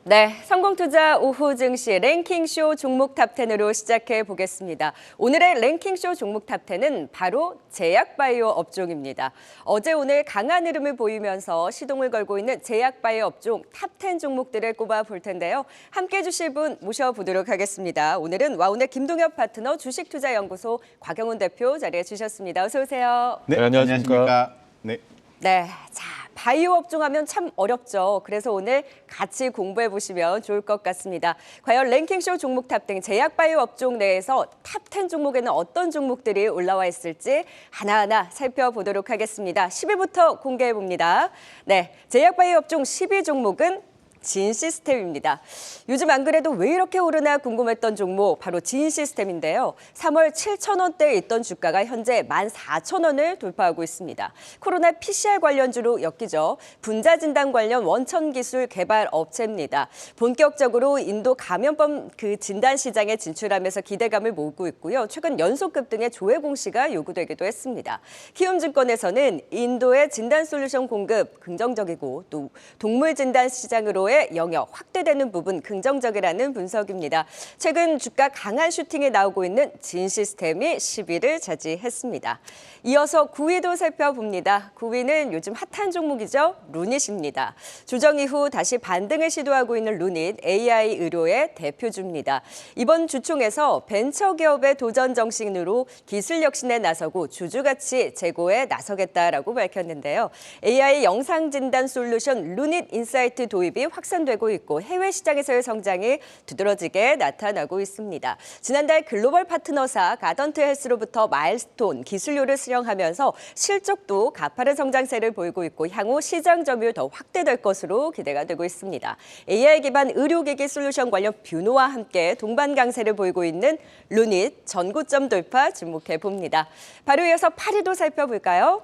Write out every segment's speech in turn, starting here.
네, 성공투자 오후 증시 랭킹쇼 종목 탑10으로 시작해 보겠습니다. 오늘의 랭킹쇼 종목 탑10은 바로 제약바이오 업종입니다. 어제 오늘 강한 흐름을 보이면서 시동을 걸고 있는 제약바이오 업종 탑10 종목들을 꼽아 볼 텐데요. 함께 해주실 분 모셔보도록 하겠습니다. 오늘은 와운의 김동엽 파트너 주식투자연구소 곽영훈 대표 자리해 주셨습니다. 어서 오세요. 네, 안녕하십니까. 네. 네, 자, 바이오 업종 하면 참 어렵죠. 그래서 오늘 같이 공부해 보시면 좋을 것 같습니다. 과연 랭킹쇼 종목 탑10 제약 바이오 업종 내에서 탑10 종목에는 어떤 종목들이 올라와 있을지 하나하나 살펴보도록 하겠습니다. 10위부터 공개해 봅니다. 네, 제약 바이오 업종 10위 종목은 진시스템입니다. 요즘 안 그래도 왜 이렇게 오르나 궁금했던 종목 바로 진시스템인데요. 3월 7,000원대에 있던 주가가 현재 14,000원을 돌파하고 있습니다. 코로나 PCR 관련주로 엮이죠. 분자진단 관련 원천기술 개발 업체입니다. 본격적으로 인도 감염병 진단 시장에 진출하면서 기대감을 모으고 있고요. 최근 연속급 등의 조회 공시가 요구되기도 했습니다. 키움증권에서는 인도의 진단 솔루션 공급 긍정적이고 또 동물 진단 시장으로의 영역 확대되는 부분 긍정적이라는 분석입니다. 최근 주가 강한 슈팅에 나오고 있는 진시스템이 10위를 차지했습니다. 이어서 9위도 살펴봅니다. 9위는 요즘 핫한 종목이죠. 루닛입니다. 조정 이후 다시 반등을 시도하고 있는 루닛 AI 의료의 대표주입니다. 이번 주총에서 벤처기업의 도전 정신으로 기술 혁신에 나서고 주주가치 제고에 나서겠다라고 밝혔는데요. AI 영상 진단 솔루션 루닛 인사이트 도입이 확산되고 있고 해외 시장에서의 성장이 두드러지게 나타나고 있습니다. 지난달 글로벌 파트너사 가던트 헬스로부터 마일스톤 기술료를 수령하면서 실적도 가파른 성장세를 보이고 있고 향후 시장 점유율 더 확대될 것으로 기대가 되고 있습니다. AI 기반 의료기기 솔루션 관련 뷰노와 함께 동반 강세를 보이고 있는 루닛 전고점 돌파 주목해 봅니다. 바로 이어서 8위도 살펴볼까요?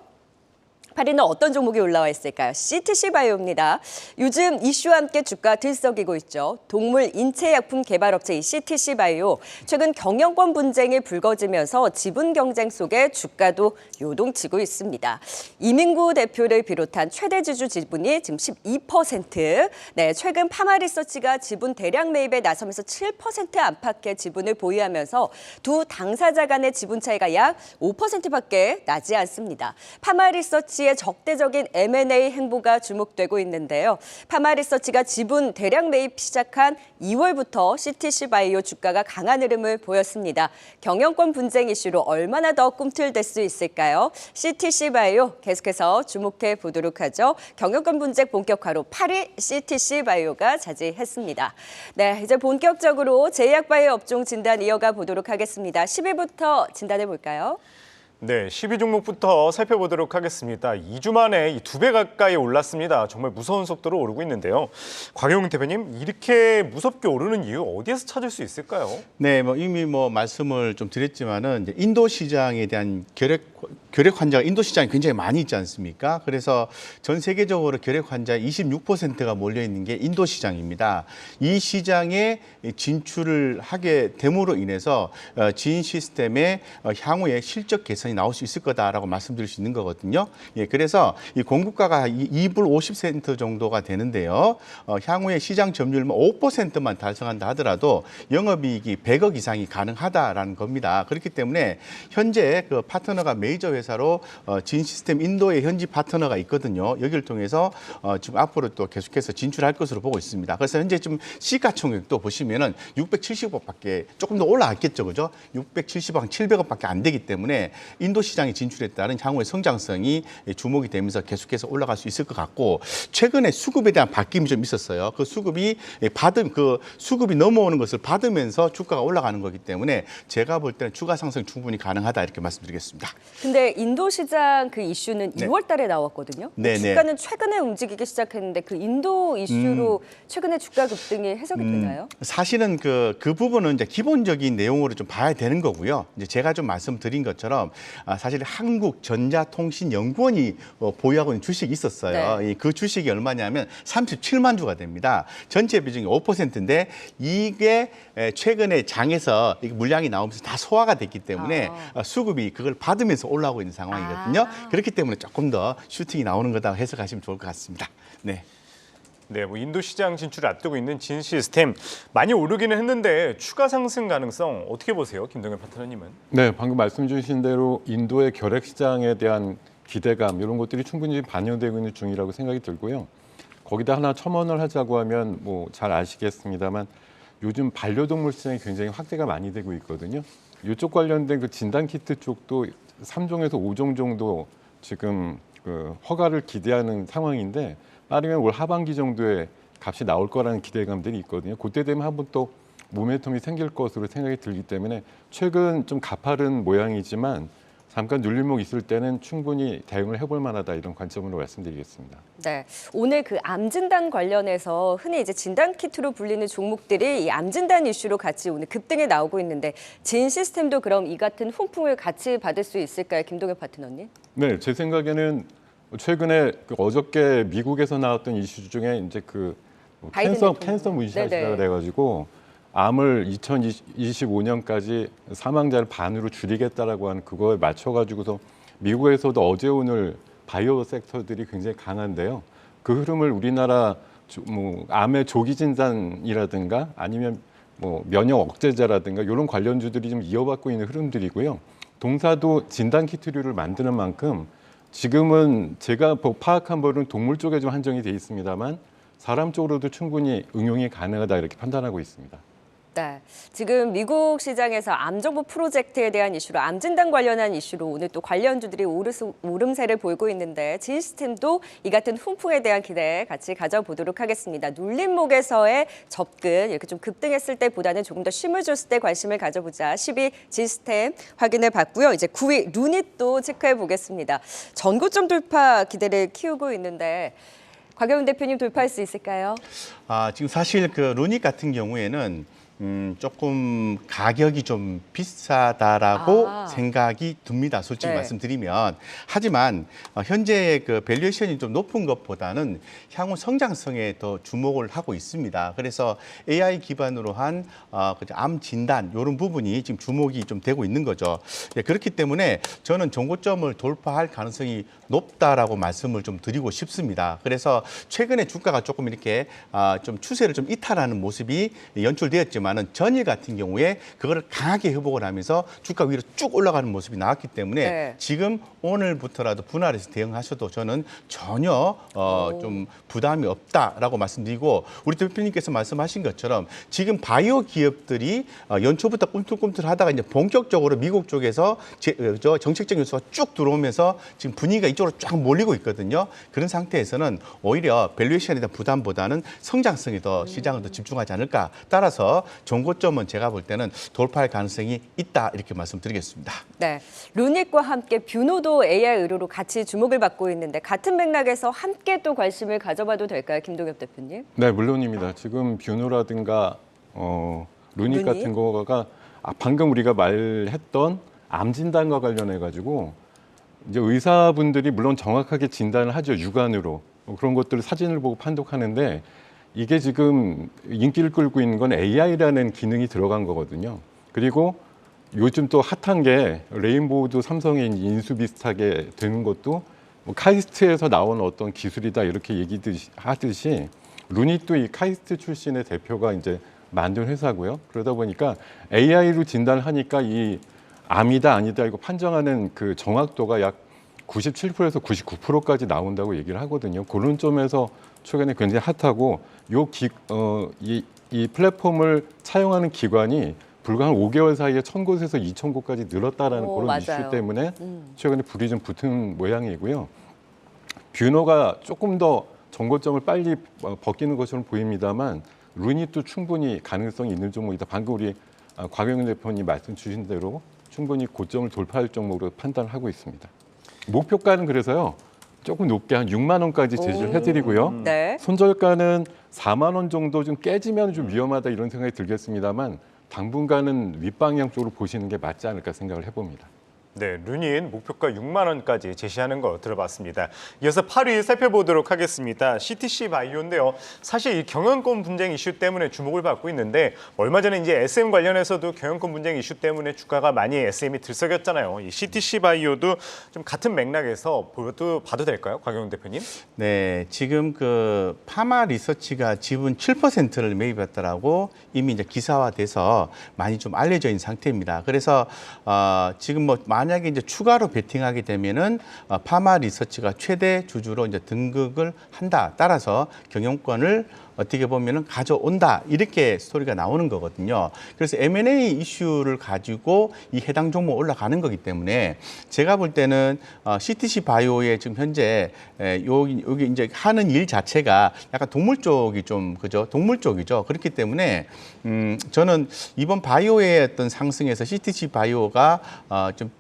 8위는 어떤 종목이 올라와 있을까요? CTC 바이오입니다. 요즘 이슈와 함께 주가 들썩이고 있죠. 동물 인체약품 개발업체 이 CTC 바이오. 최근 경영권 분쟁이 불거지면서 지분 경쟁 속에 주가도 요동치고 있습니다. 이민구 대표를 비롯한 최대 주주 지분이 지금 12%. 네, 최근 파마리서치가 지분 대량 매입에 나서면서 7% 안팎의 지분을 보유하면서 두 당사자 간의 지분 차이가 약 5%밖에 나지 않습니다. 파마리서치 의 적대적인 M&A 행보가 주목되고 있는데요. 파마리서치가 지분 대량 매입 시작한 2월부터 CTC 바이오 주가가 강한 흐름을 보였습니다. 경영권 분쟁 이슈로 얼마나 더 꿈틀댈 수 있을까요? CTC 바이오 계속해서 주목해 보도록 하죠. 경영권 분쟁 본격화로 8위 CTC 바이오가 차지했습니다. 네, 이제 본격적으로 제약 바이오 업종 진단 이어가 보도록 하겠습니다. 10위부터 진단해 볼까요? 네, 10위 종목부터 살펴보도록 하겠습니다. 2주 만에 2배 가까이 올랐습니다. 정말 무서운 속도로 오르고 있는데요. 곽영훈 대표님, 이렇게 무섭게 오르는 이유 어디에서 찾을 수 있을까요? 네, 이미 말씀을 좀 드렸지만은 이제 인도 시장에 대한 결핵 환자가 인도 시장에 굉장히 많이 있지 않습니까? 그래서 전 세계적으로 결핵 환자의 26%가 몰려 있는 게 인도 시장입니다. 이 시장에 진출을 하게 됨으로 인해서 진 시스템의 향후에 실적 개선이 나올 수 있을 거다라고 말씀드릴 수 있는 거거든요. 예, 그래서 이 공급가가 2불 50센트 정도가 되는데요. 향후에 시장 점유율 5%만 달성한다 하더라도 영업이익이 100억 이상이 가능하다라는 겁니다. 그렇기 때문에 현재 그 파트너가 메이저 회사로 진 시스템 인도의 현지 파트너가 있거든요. 여기를 통해서 지금 앞으로 또 계속해서 진출할 것으로 보고 있습니다. 그래서 현재 좀 시가총액도 보시면은 670억밖에 조금 더 올라갔겠죠, 그죠? 670억, 700억밖에 안 되기 때문에 인도 시장에 진출에 따른 향후의 성장성이 주목이 되면서 계속해서 올라갈 수 있을 것 같고 최근에 수급에 대한 바뀜이 좀 있었어요. 그 수급이 수급이 넘어오는 것을 받으면서 주가가 올라가는 거기 때문에 제가 볼 때는 주가 상승 충분히 가능하다 이렇게 말씀드리겠습니다. 근데 인도 시장 그 이슈는 네. 2월 달에 나왔거든요. 네, 주가는 최근에 움직이기 시작했는데 그 인도 이슈로 최근에 주가 급등이 해석이 되나요? 사실은 그 부분은 이제 기본적인 내용으로 좀 봐야 되는 거고요. 이제 제가 좀 말씀드린 것처럼 사실 한국전자통신연구원이 보유하고 있는 주식이 있었어요. 네. 그 주식이 얼마냐면 37만 주가 됩니다. 전체 비중이 5%인데 이게 최근에 장에서 물량이 나오면서 다 소화가 됐기 때문에 수급이 그걸 받으면서 올라오고 있는 상황이거든요. 그렇기 때문에 조금 더 슈팅이 나오는 거다 해석하시면 좋을 것 같습니다. 네. 네, 뭐 인도 시장 진출을 앞두고 있는 진 시스템 많이 오르기는 했는데 추가 상승 가능성 어떻게 보세요, 김동현 파트너님은? 네, 방금 말씀 주신 대로 인도의 결핵 시장에 대한 기대감 이런 것들이 충분히 반영되고 있는 중이라고 생각이 들고요. 거기다 하나 첨언을 하자고 하면 뭐 잘 아시겠습니다만 요즘 반려동물 시장이 굉장히 확대가 많이 되고 있거든요. 이쪽 관련된 그 진단 키트 쪽도 3종에서 5종 정도 지금 그 허가를 기대하는 상황인데 빠르면 올 하반기 정도에 값이 나올 거라는 기대감들이 있거든요. 그때 되면 한번 또 모멘텀이 생길 것으로 생각이 들기 때문에 최근 좀 가파른 모양이지만 잠깐 눌림목 있을 때는 충분히 대응을 해볼 만하다 이런 관점으로 말씀드리겠습니다. 네, 오늘 그 암 진단 관련해서 흔히 이제 진단 키트로 불리는 종목들이 이 암 진단 이슈로 같이 오늘 급등에 나오고 있는데 진 시스템도 그럼 이 같은 훈풍을 같이 받을 수 있을까요, 김동현 파트너님? 네, 제 생각에는 최근에 그 어저께 미국에서 나왔던 이슈 중에 이제 그 바이든 캔서 대통령. 무시하시라 네네. 그래가지고 암을 2025년까지 사망자를 반으로 줄이겠다라고 하는 그거에 맞춰가지고서 미국에서도 어제 오늘 바이오 섹터들이 굉장히 강한데요. 그 흐름을 우리나라 뭐 암의 조기 진단이라든가 아니면 뭐 면역 억제제라든가 이런 관련주들이 좀 이어받고 있는 흐름들이고요. 동사도 진단 키트류를 만드는 만큼 지금은 제가 파악한 바로는 동물 쪽에 좀 한정이 돼 있습니다만 사람 쪽으로도 충분히 응용이 가능하다 이렇게 판단하고 있습니다. 네, 지금 미국 시장에서 암 정보 프로젝트에 대한 이슈로 암 진단 관련한 이슈로 오늘 또 관련주들이 오름세를 보이고 있는데 진 시스템도 이 같은 훈풍에 대한 기대 같이 가져보도록 하겠습니다. 눌림목에서의 접근 이렇게 좀 급등했을 때보다는 조금 더 쉼을 줬을 때 관심을 가져보자. 10위 진 시스템 확인해 봤고요. 이제 9위 루닛도 체크해 보겠습니다. 전고점 돌파 기대를 키우고 있는데 곽영훈 대표님 돌파할 수 있을까요? 지금 사실 그 루닛 같은 경우에는 조금 가격이 좀 비싸다라고 생각이 듭니다. 솔직히 네. 말씀드리면. 하지만 현재 그 밸류에이션이 좀 높은 것보다는 향후 성장성에 더 주목을 하고 있습니다. 그래서 AI 기반으로 한 암 진단 이런 부분이 지금 주목이 좀 되고 있는 거죠. 예, 그렇기 때문에 저는 정고점을 돌파할 가능성이 높다라고 말씀을 좀 드리고 싶습니다. 그래서 최근에 주가가 조금 이렇게 좀 추세를 좀 이탈하는 모습이 연출되었지만은 전일 같은 경우에 그거를 강하게 회복을 하면서 주가 위로 쭉 올라가는 모습이 나왔기 때문에 네. 지금 오늘부터라도 분할해서 대응하셔도 저는 전혀 좀 부담이 없다라고 말씀드리고 우리 대표님께서 말씀하신 것처럼 지금 바이오 기업들이 연초부터 꿈틀꿈틀하다가 이제 본격적으로 미국 쪽에서 정책적 요소가 쭉 들어오면서 지금 분위기가 이쪽으로 쫙 몰리고 있거든요. 그런 상태에서는 오히려 밸류에이션에 대한 부담보다는 성장성에 더 시장을 더 집중하지 않을까. 따라서 종고점은 제가 볼 때는 돌파할 가능성이 있다 이렇게 말씀드리겠습니다. 네, 루닛과 함께 뷰노도 AI 의료로 같이 주목을 받고 있는데 같은 맥락에서 함께 또 관심을 가져봐도 될까요, 김동엽 대표님? 네, 물론입니다. 지금 뷰노라든가 루닛 같은 거가 방금 우리가 말했던 암 진단과 관련해 가지고 이제 의사분들이 물론 정확하게 진단을 하죠, 육안으로. 그런 것들을 사진을 보고 판독하는데 이게 지금 인기를 끌고 있는 건 AI라는 기능이 들어간 거거든요. 그리고 요즘 또 핫한 게 레인보우도 삼성의 인수 비슷하게 되는 것도 뭐 카이스트에서 나온 어떤 기술이다 이렇게 하듯이 루닛도 이 카이스트 출신의 대표가 이제 만든 회사고요. 그러다 보니까 AI로 진단을 하니까 이 암이다 아니다 이거 판정하는 그 정확도가 약 97%에서 99%까지 나온다고 얘기를 하거든요. 그런 점에서 최근에 굉장히 핫하고 이 플랫폼을 차용하는 기관이 불과 한 5개월 사이에 1,000곳에서 2,000곳까지 늘었다라는 그런 맞아요. 이슈 때문에 최근에 불이 좀 붙은 모양이고요. 뷰노가 조금 더 정고점을 빨리 벗기는 것처럼 보입니다만 루닛도 충분히 가능성이 있는 종목이다. 방금 우리 곽영윤 대표님 말씀 주신 대로 충분히 고점을 돌파할 종목으로 판단하고 있습니다. 목표가는 그래서요. 조금 높게 한 6만 원까지 제시를 해드리고요. 네. 손절가는 4만 원 정도 좀 깨지면 좀 위험하다 이런 생각이 들겠습니다만 당분간은 윗방향 쪽으로 보시는 게 맞지 않을까 생각을 해봅니다. 네, 르닌 목표가 6만 원까지 제시하는 거 들어봤습니다. 이어서 8위 살펴보도록 하겠습니다. CTC 바이오인데요. 사실 이 경영권 분쟁 이슈 때문에 주목을 받고 있는데 얼마 전에 이제 SM 관련해서도 경영권 분쟁 이슈 때문에 주가가 많이 SM이 들썩였잖아요. 이 CTC 바이오도 좀 같은 맥락에서 봐도 될까요, 곽영 대표님? 네, 지금 그 파마 리서치가 지분 7%를 매입했다라고 이미 이제 기사화돼서 많이 좀 알려져 있는 상태입니다. 그래서 지금 뭐 만약에 이제 추가로 베팅하게 되면은 파마 리서치가 최대 주주로 이제 등극을 한다. 따라서 경영권을 어떻게 보면은 가져온다. 이렇게 스토리가 나오는 거거든요. 그래서 M&A 이슈를 가지고 이 해당 종목 올라가는 거기 때문에 제가 볼 때는 CTC 바이오의 지금 현재 여기 이제 하는 일 자체가 약간 동물 쪽이 좀 그죠? 동물 쪽이죠. 그렇기 때문에 저는 이번 바이오의 어떤 상승에서 CTC 바이오가 좀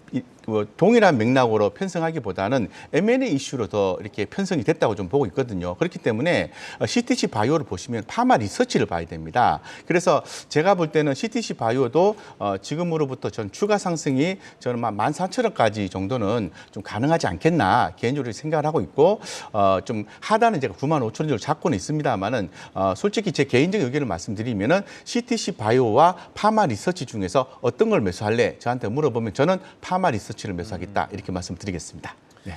동일한 맥락으로 편성하기보다는 M&A 이슈로 더 이렇게 편성이 됐다고 좀 보고 있거든요. 그렇기 때문에 CTC 바이오를 보시면 파마 리서치를 봐야 됩니다. 그래서 제가 볼 때는 CTC 바이오도 지금으로부터 전 추가 상승이 저는 14,000원까지 정도는 좀 가능하지 않겠나 개인적으로 생각을 하고 있고 좀 하단은 제가 95,000원 정도 잡고는 있습니다만은 솔직히 제 개인적인 의견을 말씀드리면은 CTC 바이오와 파마 리서치 중에서 어떤 걸 매수할래? 저한테 물어보면 저는 파마 리서치를 매수하겠다 이렇게 말씀드리겠습니다. 네.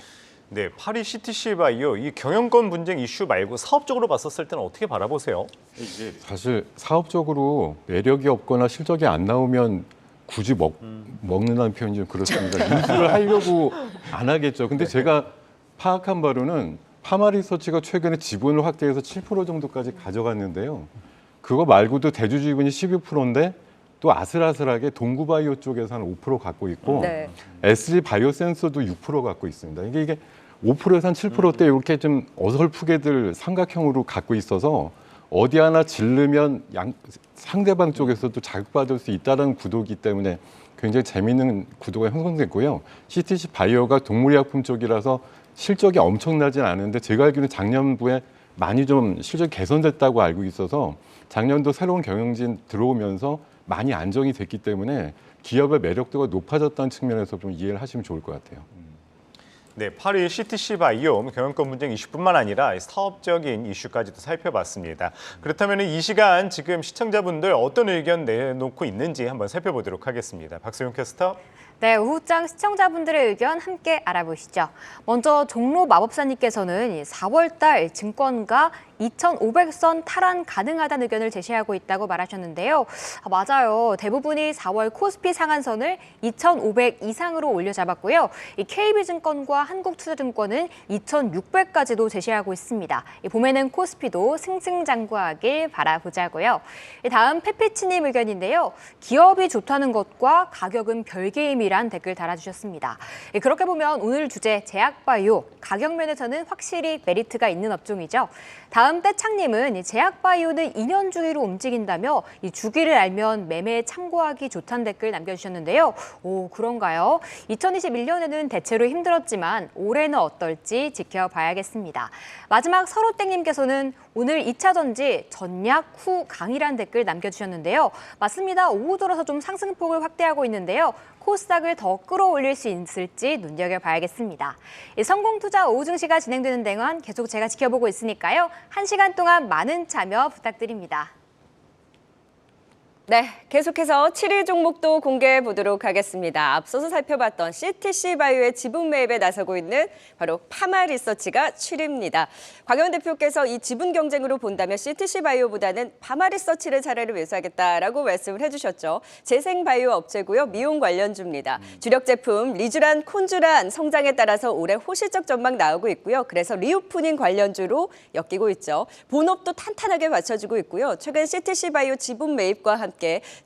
네, 8위 CTC 바이오 이 경영권 분쟁 이슈 말고 사업적으로 봤었을 때는 어떻게 바라보세요? 이게 사실 사업적으로 매력이 없거나 실적이 안 나오면 굳이 먹는다는 표현이 좀 그렇습니다. 인수를 하려고 안 하겠죠. 근데 제가 파악한 바로는 파마 리서치가 최근에 지분을 확대해서 7% 정도까지 가져갔는데요. 그거 말고도 대주 지분이 12%인데 또 아슬아슬하게 동구바이오 쪽에서 한 5% 갖고 있고 네. SG 바이오센서도 6% 갖고 있습니다. 이게 5%에서 한 7%대 이렇게 좀 어설프게들 삼각형으로 갖고 있어서 어디 하나 질르면 상대방 쪽에서도 자극받을 수 있다는 구도이기 때문에 굉장히 재미있는 구도가 형성됐고요. CTC 바이오가 동물의약품 쪽이라서 실적이 엄청나진 않은데 제가 알기로는 작년부에 많이 좀 실적이 개선됐다고 알고 있어서 작년도 새로운 경영진 들어오면서 많이 안정이 됐기 때문에 기업의 매력도가 높아졌다는 측면에서 좀 이해를 하시면 좋을 것 같아요. 네, 8위 CTC 바이오 경영권 분쟁 이슈뿐만 아니라 사업적인 이슈까지도 살펴봤습니다. 그렇다면 이 시간 지금 시청자분들 어떤 의견 내놓고 있는지 한번 살펴보도록 하겠습니다. 박소영 캐스터. 네, 우후장 시청자분들의 의견 함께 알아보시죠. 먼저 종로 마법사님께서는 4월달 증권가 2,500선 탈환 가능하다는 의견을 제시하고 있다고 말하셨는데요. 맞아요. 대부분이 4월 코스피 상한선을 2,500 이상으로 올려잡았고요. 이 KB증권과 한국투자증권은 2,600까지도 제시하고 있습니다. 봄에는 코스피도 승승장구하길 바라보자고요. 다음 페피치님 의견인데요. 기업이 좋다는 것과 가격은 별개임이란 댓글 달아주셨습니다. 그렇게 보면 오늘 주제 제약바이오, 가격 면에서는 확실히 메리트가 있는 업종이죠. 다음 떼창님은 제약바이오는 2년 주기로 움직인다며 이 주기를 알면 매매에 참고하기 좋다는 댓글 남겨주셨는데요. 오, 그런가요? 2021년에는 대체로 힘들었지만 올해는 어떨지 지켜봐야겠습니다. 마지막 서로땡님께서는 오늘 2차 전지 전략 후 강이란 댓글 남겨주셨는데요. 맞습니다. 오후 들어서 좀 상승폭을 확대하고 있는데요. 코스닥을 더 끌어올릴 수 있을지 눈여겨봐야겠습니다. 성공투자 오후 증시가 진행되는 동안 계속 제가 지켜보고 있으니까요. 1시간 동안 많은 참여 부탁드립니다. 네, 계속해서 7위 종목도 공개해 보도록 하겠습니다. 앞서서 살펴봤던 CTC 바이오의 지분 매입에 나서고 있는 바로 파마 리서치가 7위입니다. 곽영 대표께서 이 지분 경쟁으로 본다면 CTC 바이오보다는 파마 리서치를 차라리 매수하겠다라고 말씀을 해주셨죠. 재생 바이오 업체고요, 미용 관련주입니다. 주력 제품 리주란, 콘주란 성장에 따라서 올해 호실적 전망 나오고 있고요. 그래서 리오프닝 관련주로 엮이고 있죠. 본업도 탄탄하게 받쳐주고 있고요. 최근 CTC 바이오 지분 매입과 함께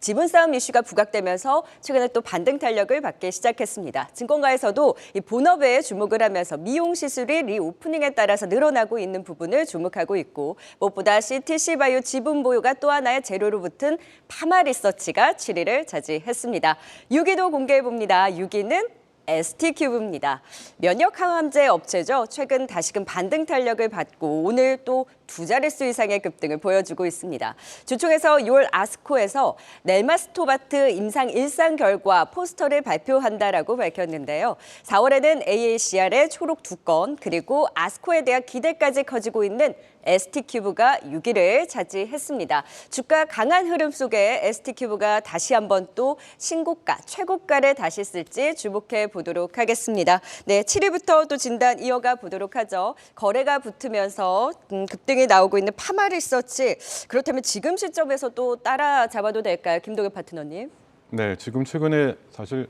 지분 싸움 이슈가 부각되면서 최근에 또 반등 탄력을 받기 시작했습니다. 증권가에서도 이 본업에 주목을 하면서 미용 시술이 리오프닝에 따라서 늘어나고 있는 부분을 주목하고 있고 무엇보다 CTC 바이오 지분 보유가 또 하나의 재료로 붙은 파마 리서치가 7위를 차지했습니다. 6위도 공개해 봅니다. 6위는 ST큐브입니다. 면역 항암제 업체죠. 최근 다시금 반등 탄력을 받고 오늘 또 두 자릿수 이상의 급등을 보여주고 있습니다. 주총에서 6월 아스코에서 넬마스토바트 임상 1상 결과 포스터를 발표한다라고 밝혔는데요. 4월에는 AACR의 초록 2건 그리고 아스코에 대한 기대까지 커지고 있는 ST큐브가 6위를 차지했습니다. 주가 강한 흐름 속에 ST큐브가 다시 한번 또 신고가, 최고가를 다시 쓸지 주목해 보도록 하겠습니다. 네, 7위부터 또 진단 이어가 보도록 하죠. 거래가 붙으면서 급등이 나오고 있는 파마리서치. 그렇다면 지금 시점에서 또 따라잡아도 될까요? 김동현 파트너님. 네, 지금 최근에 사실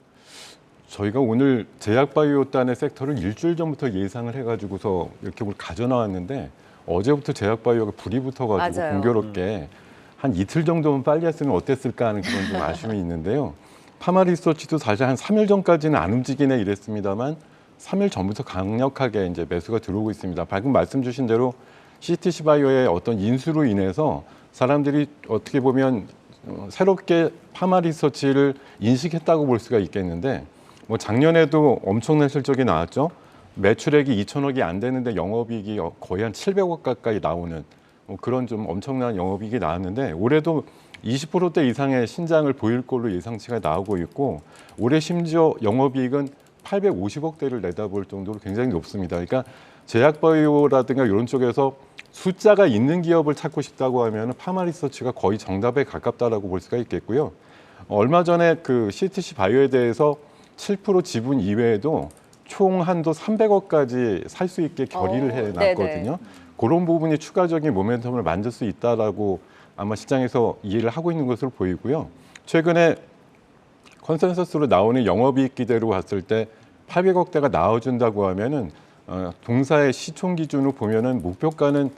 저희가 오늘 제약바이오단의 섹터를 일주일 전부터 예상을 해가지고서 이렇게 오늘 가져나왔는데 어제부터 제약바이오가 불이 붙어가지고 맞아요. 공교롭게 한 이틀 정도만 빨리 했으면 어땠을까 하는 그런 좀 아쉬움이 있는데요. 파마리서치도 사실 한 3일 전까지는 안 움직이네 이랬습니다만 3일 전부터 강력하게 이제 매수가 들어오고 있습니다. 방금 말씀 주신 대로 CTC 바이오의 어떤 인수로 인해서 사람들이 어떻게 보면 새롭게 파마리서치를 인식했다고 볼 수가 있겠는데 뭐 작년에도 엄청난 실적이 나왔죠. 매출액이 2천억이 안 되는데 영업이익이 거의 한 700억 가까이 나오는 그런 좀 엄청난 영업이익이 나왔는데 올해도 20%대 이상의 신장을 보일 걸로 예상치가 나오고 있고 올해 심지어 영업이익은 850억대를 내다볼 정도로 굉장히 높습니다. 그러니까 제약바이오라든가 이런 쪽에서 숫자가 있는 기업을 찾고 싶다고 하면 파마리서치가 거의 정답에 가깝다라고 볼 수가 있겠고요. 얼마 전에 그 CTC 바이오에 대해서 7% 지분 이외에도 총 한도 300억까지 살 수 있게 결의를 해놨거든요. 그런 부분이 추가적인 모멘텀을 만들 수 있다라고 아마 시장에서 이해를 하고 있는 것으로 보이고요. 최근에 컨센서스로 나오는 영업이익 기대로 봤을 때 800억대가 나와준다고 하면은 동사의 시총 기준으로 보면은 목표가는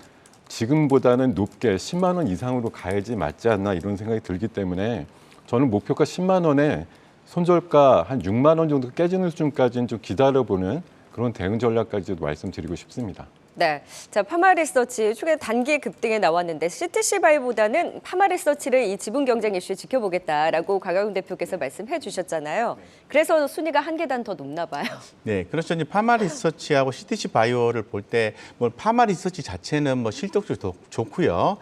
지금보다는 높게 10만 원 이상으로 가야지 맞지 않나 이런 생각이 들기 때문에 저는 목표가 10만 원에 손절가 한 6만 원 정도 깨지는 수준까지는 좀 기다려보는 그런 대응 전략까지도 말씀드리고 싶습니다. 네, 자 파마리서치 최근 단기 급등에 나왔는데 CTC 바이오보다는 파마리서치를 이 지분 경쟁 이슈 지켜보겠다라고 강영훈 대표께서 말씀해 주셨잖아요. 그래서 순위가 한 계단 더 높나 봐요. 네, 그렇죠. 이제 파마리서치하고 CTC 바이오를 볼 때 뭐 파마리서치 자체는 뭐 실적도 좋고요,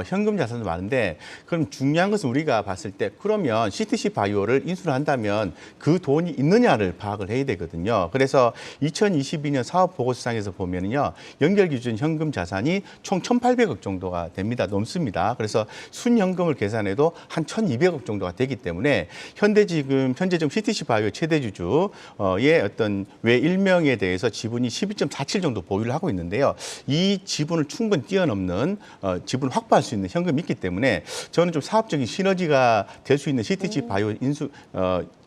현금 자산도 많은데 그럼 중요한 것은 우리가 봤을 때 그러면 CTC 바이오를 인수를 한다면 그 돈이 있느냐를 파악을 해야 되거든요. 그래서 2022년 사업 보고서상에서 보면은요. 연결 기준 현금 자산이 총 1,800억 정도가 됩니다. 넘습니다. 그래서 순현금을 계산해도 한 1,200억 정도가 되기 때문에 현재 지금 CTC 바이오 최대 주주의 어떤 외 일명에 대해서 지분이 12.47 정도 보유를 하고 있는데요. 이 지분을 충분히 뛰어넘는 지분을 확보할 수 있는 현금이 있기 때문에 저는 좀 사업적인 시너지가 될 수 있는 CTC 바이오 인수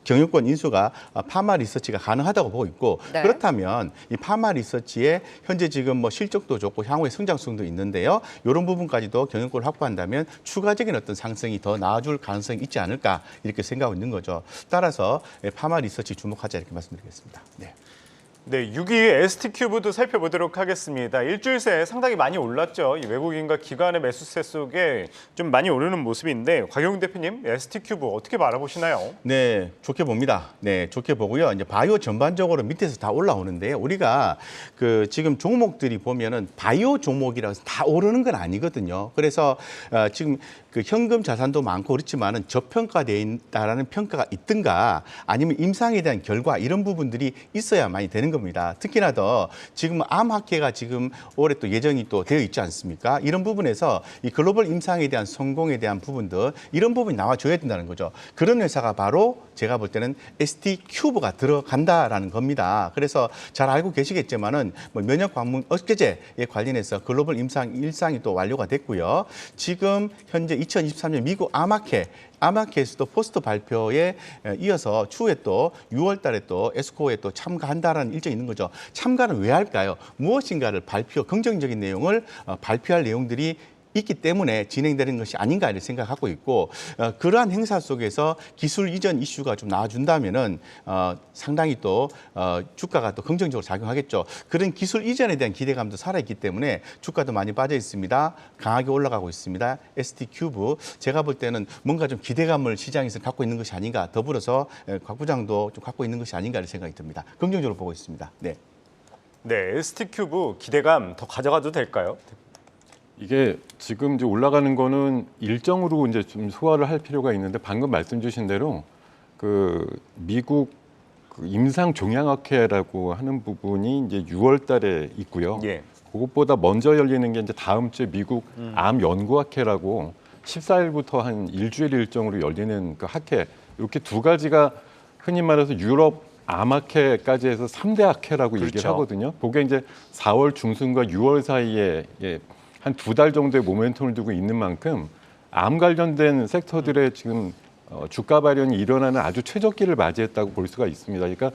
경영권 인수가 파마 리서치가 가능하다고 보고 있고 네. 그렇다면 이 파마 리서치의 현재 지금 뭐 실적도 좋고 향후의 성장성도 있는데요. 이런 부분까지도 경영권을 확보한다면 추가적인 어떤 상승이 더 나아질 가능성이 있지 않을까 이렇게 생각하고 있는 거죠. 따라서 파마 리서치 주목하자 이렇게 말씀드리겠습니다. 네. 네, 6위 ST큐브도 살펴보도록 하겠습니다. 일주일 새 상당히 많이 올랐죠. 이 외국인과 기관의 매수세 속에 좀 많이 오르는 모습인데 곽영 대표님, ST큐브 어떻게 바라보시나요? 네, 좋게 봅니다. 네, 좋게 보고요. 이제 바이오 전반적으로 밑에서 다 올라오는데요. 우리가 그 지금 종목들이 보면은 바이오 종목이라서 다 오르는 건 아니거든요. 그래서 지금 그 현금 자산도 많고 그렇지만은 저평가되어 있다라는 평가가 있든가 아니면 임상에 대한 결과 이런 부분들이 있어야만이 되는 겁니다. 특히나 더 지금 암학회가 지금 올해 또 예정이 또 되어 있지 않습니까? 이런 부분에서 이 글로벌 임상에 대한 성공에 대한 부분들 이런 부분이 나와줘야 된다는 거죠. 그런 회사가 바로 제가 볼 때는 ST큐브가 들어간다라는 겁니다. 그래서 잘 알고 계시겠지만은 뭐 면역 관문 업계제에 관련해서 글로벌 임상 1상이 또 완료가 됐고요. 지금 현재 2023년 미국 암학회에서도 포스터 발표에 이어서 추후에 또 6월 달에 또 에스코에 또 참가한다라는 일정이 있는 거죠. 참가는 왜 할까요? 무엇인가를 긍정적인 내용을 발표할 내용들이 있기 때문에 진행되는 것이 아닌가 이렇게 생각하고 있고 그러한 행사 속에서 기술 이전 이슈가 좀 나와준다면은 상당히 또 주가가 또 긍정적으로 작용하겠죠. 그런 기술 이전에 대한 기대감도 살아있기 때문에 주가도 많이 빠져 있습니다. 강하게 올라가고 있습니다. ST큐브 제가 볼 때는 뭔가 좀 기대감을 시장에서 갖고 있는 것이 아닌가 더불어서 곽 부장도 좀 갖고 있는 것이 아닌가 이런 생각이 듭니다. 긍정적으로 보고 있습니다. 네. 네, ST큐브 기대감 더 가져가도 될까요? 이게 지금 이제 올라가는 거는 일정으로 이제 좀 소화를 할 필요가 있는데 방금 말씀 주신 대로 그 미국 그 임상 종양학회라고 하는 부분이 이제 6월 달에 있고요. 예. 그것보다 먼저 열리는 게 이제 다음 주에 미국 암 연구학회라고 14일부터 한 일주일 일정으로 열리는 그 학회. 이렇게 두 가지가 흔히 말해서 유럽 암학회까지 해서 3대 학회라고 얘기를 그렇죠. 하거든요. 그게 이제 4월 중순과 6월 사이에 한 2달 정도의 모멘텀을 두고 있는 만큼 암 관련된 섹터들의 지금 주가 발현이 일어나는 아주 최적기를 맞이했다고 볼 수가 있습니다. 그러니까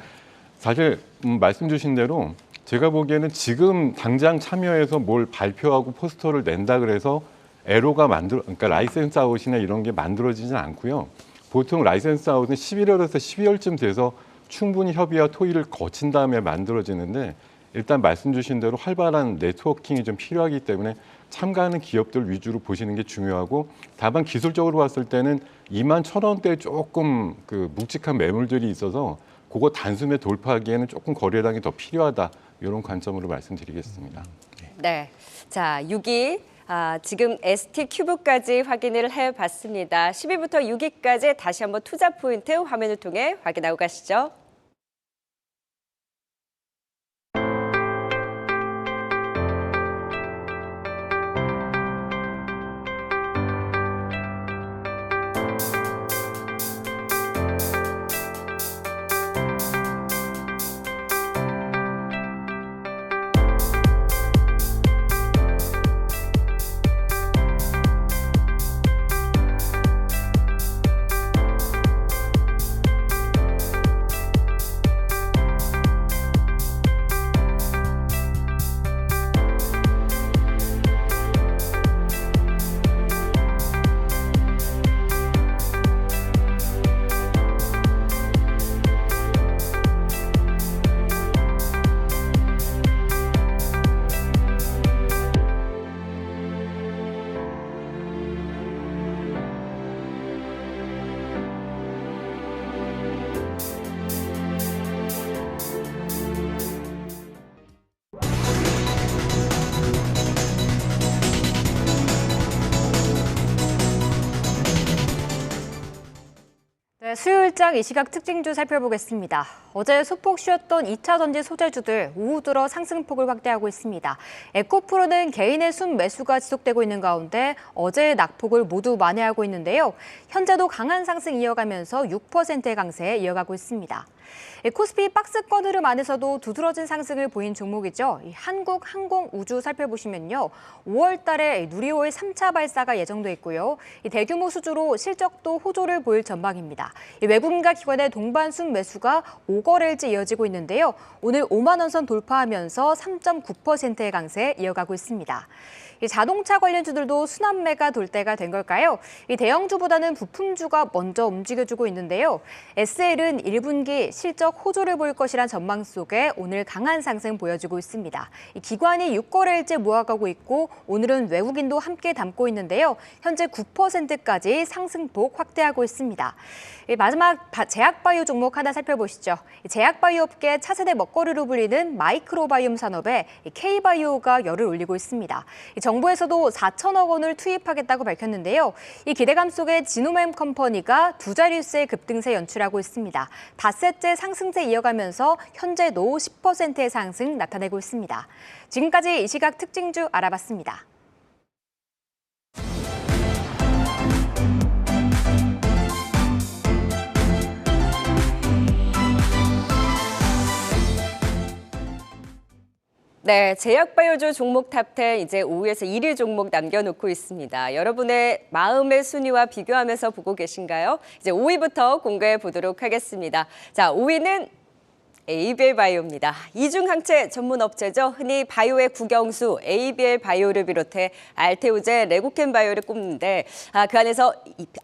사실 말씀 주신 대로 제가 보기에는 지금 당장 참여해서 뭘 발표하고 포스터를 낸다 그래서 애로가 그러니까 라이센스 아웃이나 이런 게 만들어지진 않고요. 보통 라이센스 아웃은 11월에서 12월쯤 돼서 충분히 협의와 토의를 거친 다음에 만들어지는데 일단 말씀 주신 대로 활발한 네트워킹이 좀 필요하기 때문에 참가하는 기업들 위주로 보시는 게 중요하고 다만 기술적으로 봤을 때는 21,000원대에 조금 그 묵직한 매물들이 있어서 그거 단숨에 돌파하기에는 조금 거래량이 더 필요하다 이런 관점으로 말씀드리겠습니다. 네. 자, 6위. 지금 ST 큐브까지 확인을 해봤습니다. 10위부터 6위까지 다시 한번 투자 포인트 화면을 통해 확인하고 가시죠. 네, 수요일장 이 시각 특징주 살펴보겠습니다. 어제 소폭 쉬었던 2차 전지 소재주들 오후 들어 상승폭을 확대하고 있습니다. 에코프로는 개인의 순 매수가 지속되고 있는 가운데 어제의 낙폭을 모두 만회하고 있는데요. 현재도 강한 상승 이어가면서 6%의 강세 이어가고 있습니다. 코스피 박스권 흐름 안에서도 두드러진 상승을 보인 종목이죠. 한국항공우주 살펴보시면요. 5월 달에 누리호의 3차 발사가 예정돼 있고요. 대규모 수주로 실적도 호조를 보일 전망입니다. 외국인과 기관의 동반 순 매수가 5거래일째 이어지고 있는데요. 오늘 5만 원 선 돌파하면서 3.9%의 강세 이어가고 있습니다. 자동차 관련주들도 순환매가 돌 때가 된 걸까요? 대형주보다는 부품주가 먼저 움직여주고 있는데요. SL은 1분기 실적 호조를 보일 것이란 전망 속에 오늘 강한 상승 보여주고 있습니다. 기관이 6거래일째 모아가고 있고 오늘은 외국인도 함께 담고 있는데요. 현재 9%까지 상승폭 확대하고 있습니다. 마지막 제약바이오 종목 하나 살펴보시죠. 제약바이오 업계 차세대 먹거리로 불리는 마이크로바이옴 산업에 K바이오가 열을 올리고 있습니다. 정부에서도 4천억 원을 투입하겠다고 밝혔는데요. 이 기대감 속에 지노멤 컴퍼니가 두 자릿수의 급등세 연출하고 있습니다. 닷새째 상승세 이어가면서 현재도 10%의 상승 나타내고 있습니다. 지금까지 이 시각 특징주 알아봤습니다. 네, 제약바이오주 종목 탑10 이제 5위에서 1위 종목 남겨놓고 있습니다. 여러분의 마음의 순위와 비교하면서 보고 계신가요? 이제 5위부터 공개해 보도록 하겠습니다. 자, 5위는 ABL 바이오입니다. 이중항체 전문 업체죠. 흔히 바이오의 국영수 ABL 바이오를 비롯해 알테오제, 레고캠 바이오를 꼽는데 그 안에서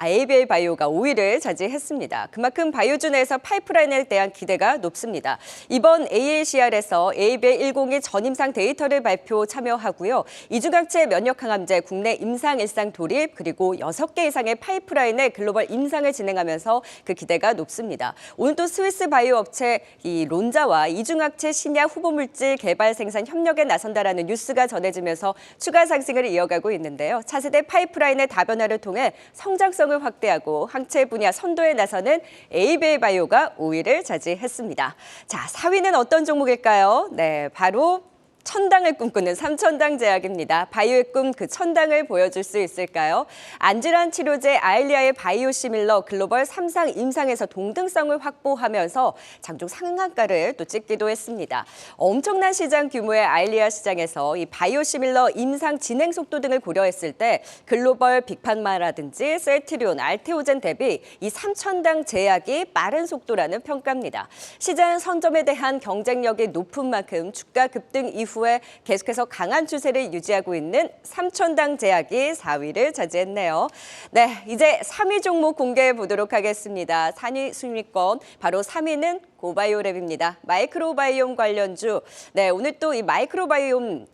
ABL 바이오가 5위를 차지했습니다. 그만큼 바이오주 내에서 파이프라인에 대한 기대가 높습니다. 이번 AACR에서 ABL 102 전임상 데이터를 발표 참여하고요. 이중항체 면역항암제 국내 임상 일상 돌입 그리고 6개 이상의 파이프라인의 글로벌 임상을 진행하면서 그 기대가 높습니다. 오늘 또 스위스 바이오 업체 이 론자와 이중학체 신약 후보물질 개발 생산 협력에 나선다라는 뉴스가 전해지면서 추가 상승을 이어가고 있는데요. 차세대 파이프라인의 다변화를 통해 성장성을 확대하고 항체 분야 선도에 나서는 에이비엘 바이오가 5위를 차지했습니다. 자, 4위는 어떤 종목일까요? 네, 바로 천당을 꿈꾸는 삼천당 제약입니다. 바이오의 꿈 그 천당을 보여줄 수 있을까요? 안질환 치료제 아일리아의 바이오시밀러 글로벌 3상 임상에서 동등성을 확보하면서 장중 상한가를 또 찍기도 했습니다. 엄청난 시장 규모의 아일리아 시장에서 이 바이오시밀러 임상 진행 속도 등을 고려했을 때 글로벌 빅판마라든지 셀트리온, 알테오젠 대비 이 삼천당 제약이 빠른 속도라는 평가입니다. 시장 선점에 대한 경쟁력이 높은 만큼 주가 급등 이후에 계속해서 강한 추세를 유지하고 있는 삼천당 제약이 4위를 차지했네요. 네, 이제 3위 종목 공개해 보도록 하겠습니다. 3위 순위권, 바로 3위는 고바이오랩입니다. 마이크로바이옴 관련주. 네, 오늘 또 이 마이크로바이옴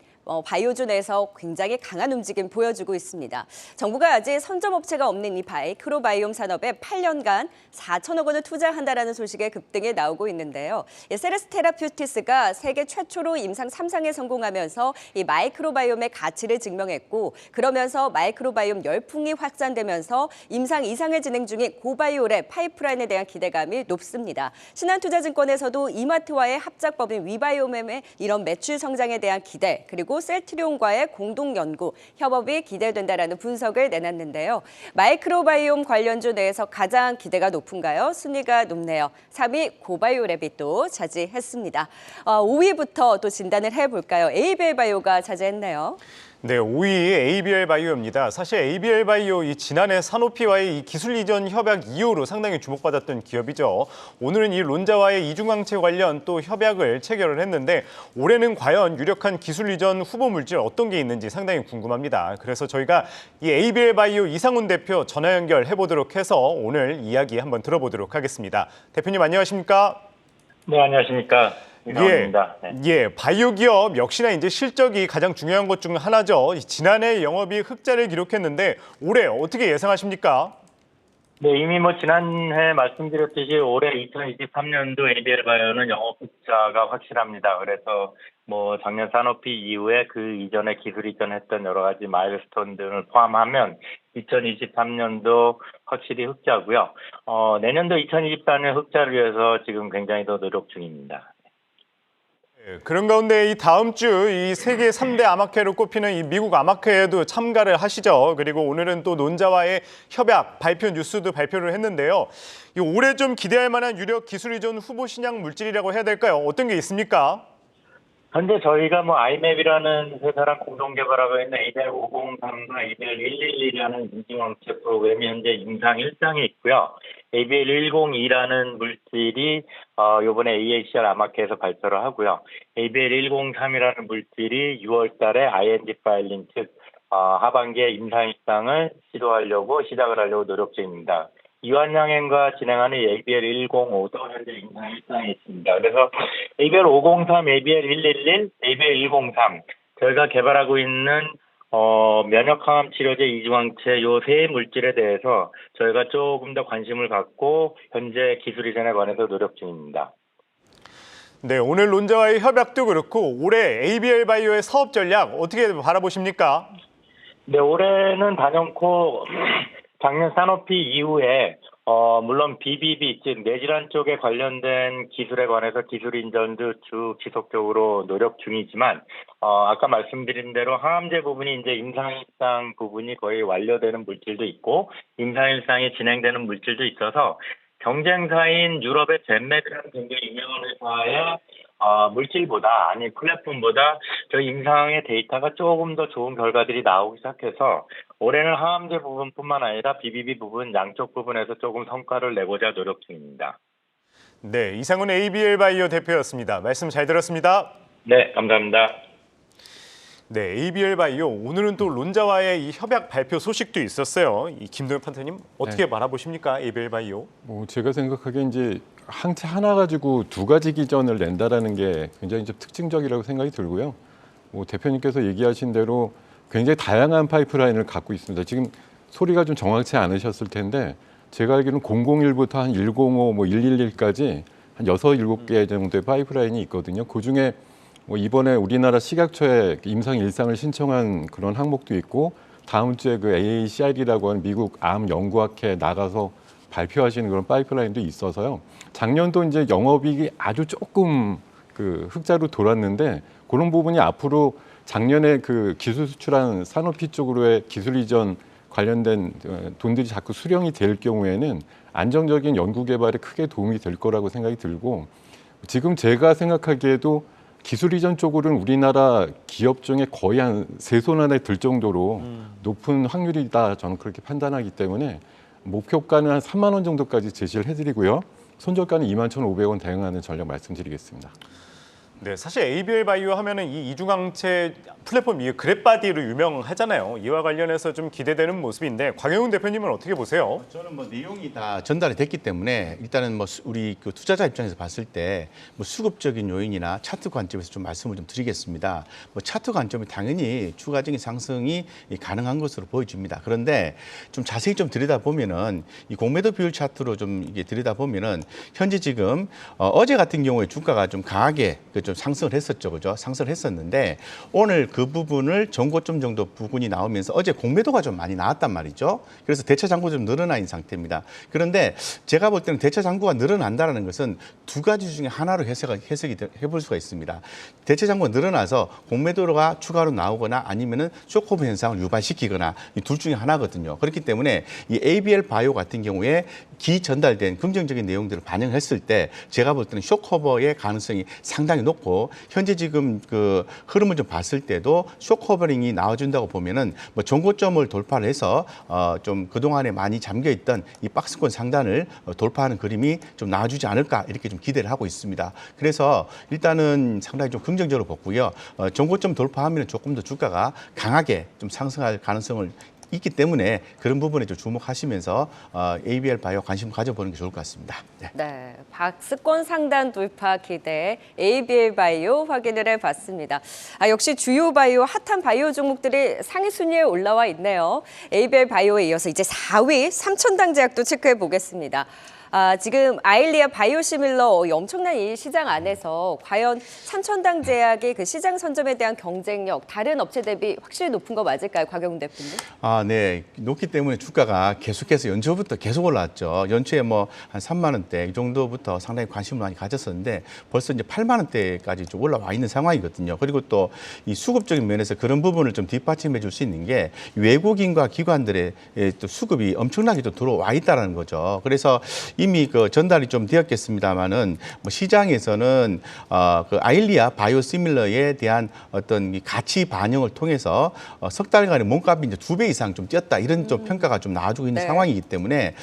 바이오주 내에서 굉장히 강한 움직임 보여주고 있습니다. 정부가 아직 선점업체가 없는 이 마이크로바이옴 산업에 8년간 4천억 원을 투자한다라는 소식에 급등이 나오고 있는데요. 세레스 테라퓨티스가 세계 최초로 임상 3상에 성공하면서 이 마이크로바이옴의 가치를 증명했고, 그러면서 마이크로바이옴 열풍이 확산되면서 임상 2상을 진행 중인 고바이오랩 파이프라인에 대한 기대감이 높습니다. 신한투자증권에서도 이마트와의 합작법인 위바이오엠의 이런 매출 성장에 대한 기대, 그리고 셀트리온과의 공동 연구, 협업이 기대된다라는 분석을 내놨는데요. 마이크로바이옴 관련주 내에서 가장 기대가 높은가요? 순위가 높네요. 3위 고바이오랩이 또 차지했습니다. 5위부터 또 진단을 해볼까요? 에이비엘 바이오가 차지했네요. 네, 5위 에이비엘 바이오입니다. 사실 에이비엘 바이오 이 지난해 사노피와의 이 기술 이전 협약 이후로 상당히 주목받았던 기업이죠. 오늘은 이 론자와의 이중항체 관련 또 협약을 체결을 했는데 올해는 과연 유력한 기술 이전 후보 물질 어떤 게 있는지 상당히 궁금합니다. 그래서 저희가 이 에이비엘 바이오 이상훈 대표 전화 연결해 보도록 해서 오늘 이야기 한번 들어보도록 하겠습니다. 대표님 안녕하십니까? 네, 안녕하십니까. 이상훈입니다. 예, 바이오 기업 역시나 이제 실적이 가장 중요한 것 중 하나죠. 지난해 영업이익 흑자를 기록했는데 올해 어떻게 예상하십니까? 네, 이미 지난해 말씀드렸듯이 올해 2023년도 에이비엘 바이오는 영업 흑자가 확실합니다. 그래서 작년 사노피 이후에 그 이전에 기술 이전했던 여러 가지 마일스톤 등을 포함하면 2023년도 확실히 흑자고요. 내년도 2024년 흑자를 위해서 지금 굉장히 더 노력 중입니다. 그런 가운데 이 다음 주 이 세계 3대 암학회로 꼽히는 이 미국 암학회에도 참가를 하시죠. 그리고 오늘은 또 론자와의 협약 발표 뉴스도 발표를 했는데요. 이 올해 좀 기대할 만한 유력 기술 이전 후보 신약 물질이라고 해야 될까요? 어떤 게 있습니까? 현재 저희가 아이맵이라는 회사랑 공동 개발하고 있는 ABL 503과 ABL 111이라는 인증항체 프로그램이 현재 임상 1상에 있고요. ABL 102라는 물질이 이번에 AACR 암학회에서 발표를 하고요. ABL 103이라는 물질이 6월 달에 IND 파일링 즉 하반기에 임상 1상을 시작을 하려고 노력 중입니다. 이완양행과 진행하는 ABL 105도 현재 임상 1상에 있습니다. 그래서 ABL 503, ABL 111, ABL 103 저희가 개발하고 있는 면역항암 치료제 이중항체 요 세 물질에 대해서 저희가 조금 더 관심을 갖고 현재 기술 이전에 관해서 노력 중입니다. 네, 오늘 론자와의 협약도 그렇고 올해 ABL 바이오의 사업 전략 어떻게 바라보십니까? 네, 올해는 단연코 작년 사노피 이후에 물론 BBB 즉 뇌질환 쪽에 관련된 기술에 관해서 기술 인전도 쭉 지속적으로 노력 중이지만 아까 말씀드린 대로 항암제 부분이 이제 임상일상 부분이 거의 완료되는 물질도 있고 임상일상이 진행되는 물질도 있어서 경쟁사인 유럽의 젠맵이라는 굉장히 유명한 회사의 물질보다 아니 플랫폼보다 저희 임상의 데이터가 조금 더 좋은 결과들이 나오기 시작해서 올해는 항암제 부분뿐만 아니라 BBB 부분 양쪽 부분에서 조금 성과를 내고자 노력 중입니다. 네, 이상훈 ABL 바이오 대표였습니다. 말씀 잘 들었습니다. 네, 감사합니다. 네, ABL 바이오 오늘은 또 론자와의 이 협약 발표 소식도 있었어요. 이 김동현 판사님 어떻게 바라보십니까? ABL 바이오? 제가 생각하기엔 이제 항체 하나 가지고 두 가지 기전을 낸다라는 게 굉장히 좀 특징적이라고 생각이 들고요. 대표님께서 얘기하신 대로 굉장히 다양한 파이프라인을 갖고 있습니다. 지금 소리가 좀 정확치 않으셨을 텐데 제가 알기로는 001부터 한 105, 111까지 한 6, 7개 정도의 파이프라인이 있거든요. 그중에 뭐 이번에 우리나라 식약처에 임상 일상을 신청한 그런 항목도 있고 다음 주에 그 AACR이라고 하는 미국 암 연구학회에 나가서 발표하시는 그런 파이프라인도 있어서요. 작년도 이제 영업이익이 아주 조금 그 흑자로 돌았는데 그런 부분이 앞으로 작년에 그 기술 수출한 산업피 쪽으로의 기술 이전 관련된 돈들이 자꾸 수령이 될 경우에는 안정적인 연구 개발에 크게 도움이 될 거라고 생각이 들고 지금 제가 생각하기에도 기술 이전 쪽으로는 우리나라 기업 중에 거의 한 세 손 안에 들 정도로 높은 확률이다 저는 그렇게 판단하기 때문에 목표가는 한 3만 원 정도까지 제시를 해드리고요. 손절가는 21,500원 대응하는 전략 말씀드리겠습니다. 네, 사실 ABL 바이오 하면은 이 이중항체 플랫폼 이 그랩바디로 유명하잖아요. 이와 관련해서 좀 기대되는 모습인데 곽영훈 대표님은 어떻게 보세요? 저는 뭐 내용이 다 전달이 됐기 때문에 일단은 뭐 우리 그 투자자 입장에서 봤을 때 뭐 수급적인 요인이나 차트 관점에서 좀 말씀을 좀 드리겠습니다. 뭐 차트 관점이 당연히 추가적인 상승이 가능한 것으로 보여집니다. 그런데 좀 자세히 좀 들여다보면은 이 공매도 비율 차트로 좀 이게 들여다보면은 현재 지금 어제 같은 경우에 주가가 좀 강하게 좀 상승을 했었죠, 그죠? 상승을 했었는데 오늘 그 부분을 전고점 정도 부분이 나오면서 어제 공매도가 좀 많이 나왔단 말이죠. 그래서 대차 잔고가 좀 늘어나 있는 상태입니다. 그런데 제가 볼 때는 대차 잔고가 늘어난다는 것은 두 가지 중에 하나로 해석이 해볼 수가 있습니다. 대차 잔고가 늘어나서 공매도가 추가로 나오거나 아니면은 쇼크오버 현상을 유발시키거나 이 둘 중에 하나거든요. 그렇기 때문에 이 ABL 바이오 같은 경우에 전달된 긍정적인 내용들을 반영했을 때 제가 볼 때는 쇼크오버의 가능성이 상당히 높고 현재 지금 그 흐름을 좀 봤을 때도 쇼커버링이 나와준다고 보면은 뭐 전고점을 돌파를 해서 좀 그동안에 많이 잠겨 있던 이 박스권 상단을 돌파하는 그림이 좀 나와주지 않을까 이렇게 좀 기대를 하고 있습니다. 그래서 일단은 상당히 좀 긍정적으로 보고요. 전고점 돌파하면 조금 더 주가가 강하게 좀 상승할 가능성을 있기 때문에 그런 부분에 좀 주목하시면서 ABL 바이오 관심 가져보는 게 좋을 것 같습니다. 네. 네, 박스권 상단 돌파 기대 ABL 바이오 확인을 해봤습니다. 역시 주요 바이오 핫한 바이오 종목들이 상위 순위에 올라와 있네요. ABL 바이오에 이어서 이제 4위 삼천당 제약도 체크해 보겠습니다. 지금 아일리아 바이오시밀러 엄청난 이 시장 안에서 과연 삼천당 제약의 그 시장 선점에 대한 경쟁력 다른 업체 대비 확실히 높은 거 맞을까요, 곽영훈 대표님? 네. 높기 때문에 주가가 계속해서 연초부터 계속 올라왔죠. 연초에 뭐 한 3만 원대 이 정도부터 상당히 관심을 많이 가졌었는데 벌써 이제 8만 원대까지 좀 올라와 있는 상황이거든요. 그리고 또 이 수급적인 면에서 그런 부분을 좀 뒷받침해 줄 수 있는 게 외국인과 기관들의 또 수급이 엄청나게 좀 들어와 있다는 거죠. 그래서 이미 그 전달이 좀 되었겠습니다만은 뭐 시장에서는 그 아일리아 바이오시밀러에 대한 어떤 이 가치 반영을 통해서 석 달간의 몸값이 이제 2배 이상 좀 뛰었다 이런 좀 평가가 좀 나와주고 있는 네. 상황이기 때문에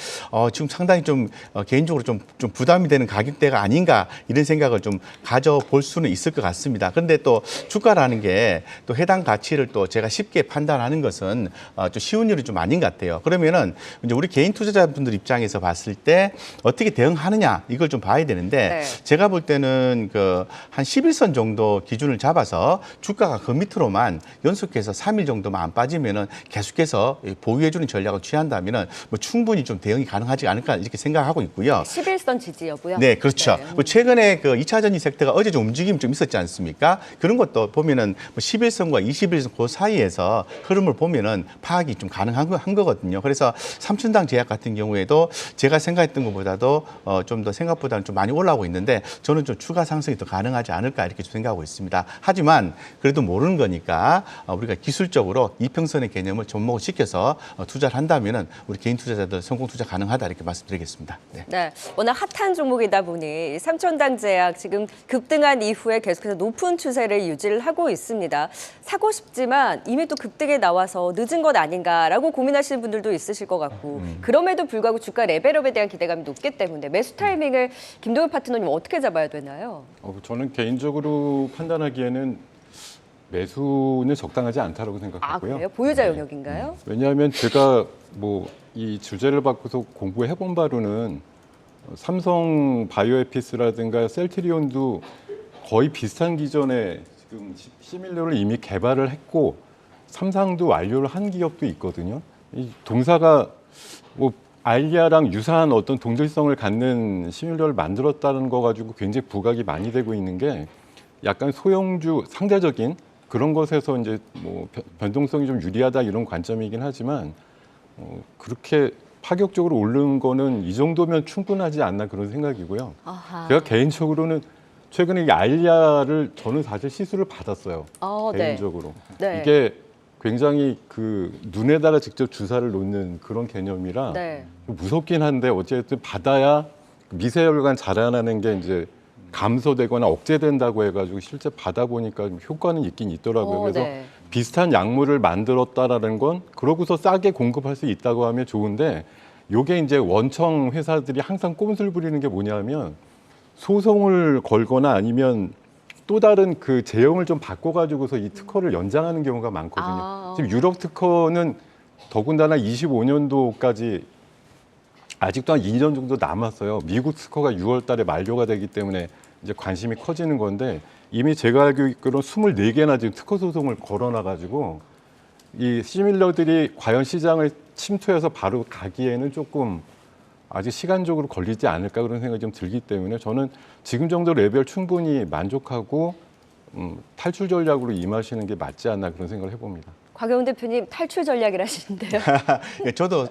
지금 상당히 좀 개인적으로 좀 부담이 되는 가격대가 아닌가 이런 생각을 좀 가져볼 수는 있을 것 같습니다. 그런데 또 주가라는 게 또 해당 가치를 또 제가 쉽게 판단하는 것은 좀 쉬운 일이 좀 아닌 것 같아요. 그러면은 이제 우리 개인 투자자분들 입장에서 봤을 때 어떻게 대응하느냐 이걸 좀 봐야 되는데 네. 제가 볼 때는 그 한 11선 정도 기준을 잡아서 주가가 그 밑으로만 연속해서 3일 정도만 안 빠지면은 계속해서 보유해주는 전략을 취한다면은 뭐 충분히 좀 대응이 가능하지 않을까 이렇게 생각하고 있고요. 11선 지지 여부요? 네, 그렇죠. 네. 뭐 최근에 그 2차 전지 섹터가 어제 좀 움직임이 좀 있었지 않습니까? 그런 것도 보면은 뭐 11선과 21선 그 사이에서 흐름을 보면은 파악이 좀 가능한 거거든요. 그래서 삼천당 제약 같은 경우에도 제가 생각했던 것보다도 좀 더 생각보다는 좀 많이 올라오고 있는데 저는 좀 추가 상승이 더 가능하지 않을까 이렇게 좀 생각하고 있습니다. 하지만 그래도 모르는 거니까 우리가 기술적으로 이평선의 개념을 접목을 시켜서 투자를 한다면은 우리 개인 투자자들 성공 투자 가능하다 이렇게 말씀드리겠습니다. 네. 네, 워낙 핫한 종목이다 보니 삼천당 제약 지금 급등한 이후에 계속해서 높은 추세를 유지를 하고 있습니다. 사고 싶지만 이미 또 급등에 나와서 늦은 것 아닌가라고 고민하시는 분들도 있으실 것 같고 그럼에도 불구하고 주가 레벨업에 대한 기대감이 높기 때문에 매수 타이밍을 김동현 파트너님 어떻게 잡아야 되나요? 저는 개인적으로 판단하기에는 매수는 적당하지 않다고 아, 생각하고요. 그래요? 보유자 영역인가요? 왜냐하면 제가 뭐 이 주제를 바꿔서 공부해 본 바로는 삼성 바이오에피스라든가 셀트리온도 거의 비슷한 기전에 지금 시밀러를 이미 개발을 했고 삼상도 완료를 한 기업도 있거든요. 이 동사가 뭐 알리아랑 유사한 어떤 동질성을 갖는 시뮬러를 만들었다는 거 가지고 굉장히 부각이 많이 되고 있는 게 약간 소형주 상대적인 그런 것에서 이제 뭐 변동성이 좀 유리하다 이런 관점이긴 하지만 그렇게 파격적으로 오른 거는 이 정도면 충분하지 않나 그런 생각이고요. 아하. 제가 개인적으로는 최근에 이 알리아를 저는 사실 시술을 받았어요. 네. 개인적으로. 네. 이게 굉장히 그 눈에다가 직접 주사를 놓는 그런 개념이라 네. 무섭긴 한데 어쨌든 받아야 미세혈관 자라나는 게 이제 감소되거나 억제된다고 해가지고 실제 받아보니까 효과는 있긴 있더라고요. 그래서 네. 비슷한 약물을 만들었다라는 건 그러고서 싸게 공급할 수 있다고 하면 좋은데 요게 이제 원청 회사들이 항상 꼼수를 부리는 게 뭐냐면 소송을 걸거나 아니면 또 다른 그 제형을 좀 바꿔가지고서 이 특허를 연장하는 경우가 많거든요. 지금 유럽 특허는 더군다나 25년도까지 아직도 한 2년 정도 남았어요. 미국 특허가 6월 달에 만료가 되기 때문에 이제 관심이 커지는 건데 이미 제가 알고 있기로는 24개나 지금 특허 소송을 걸어놔가지고 이 시밀러들이 과연 시장을 침투해서 바로 가기에는 조금 아직 시간적으로 걸리지 않을까 그런 생각이 좀 들기 때문에 저는 지금 정도 레벨 충분히 만족하고 탈출 전략으로 임하시는 게 맞지 않나 그런 생각을 해봅니다. 곽영훈 대표님 탈출 전략이라시는데요. 저도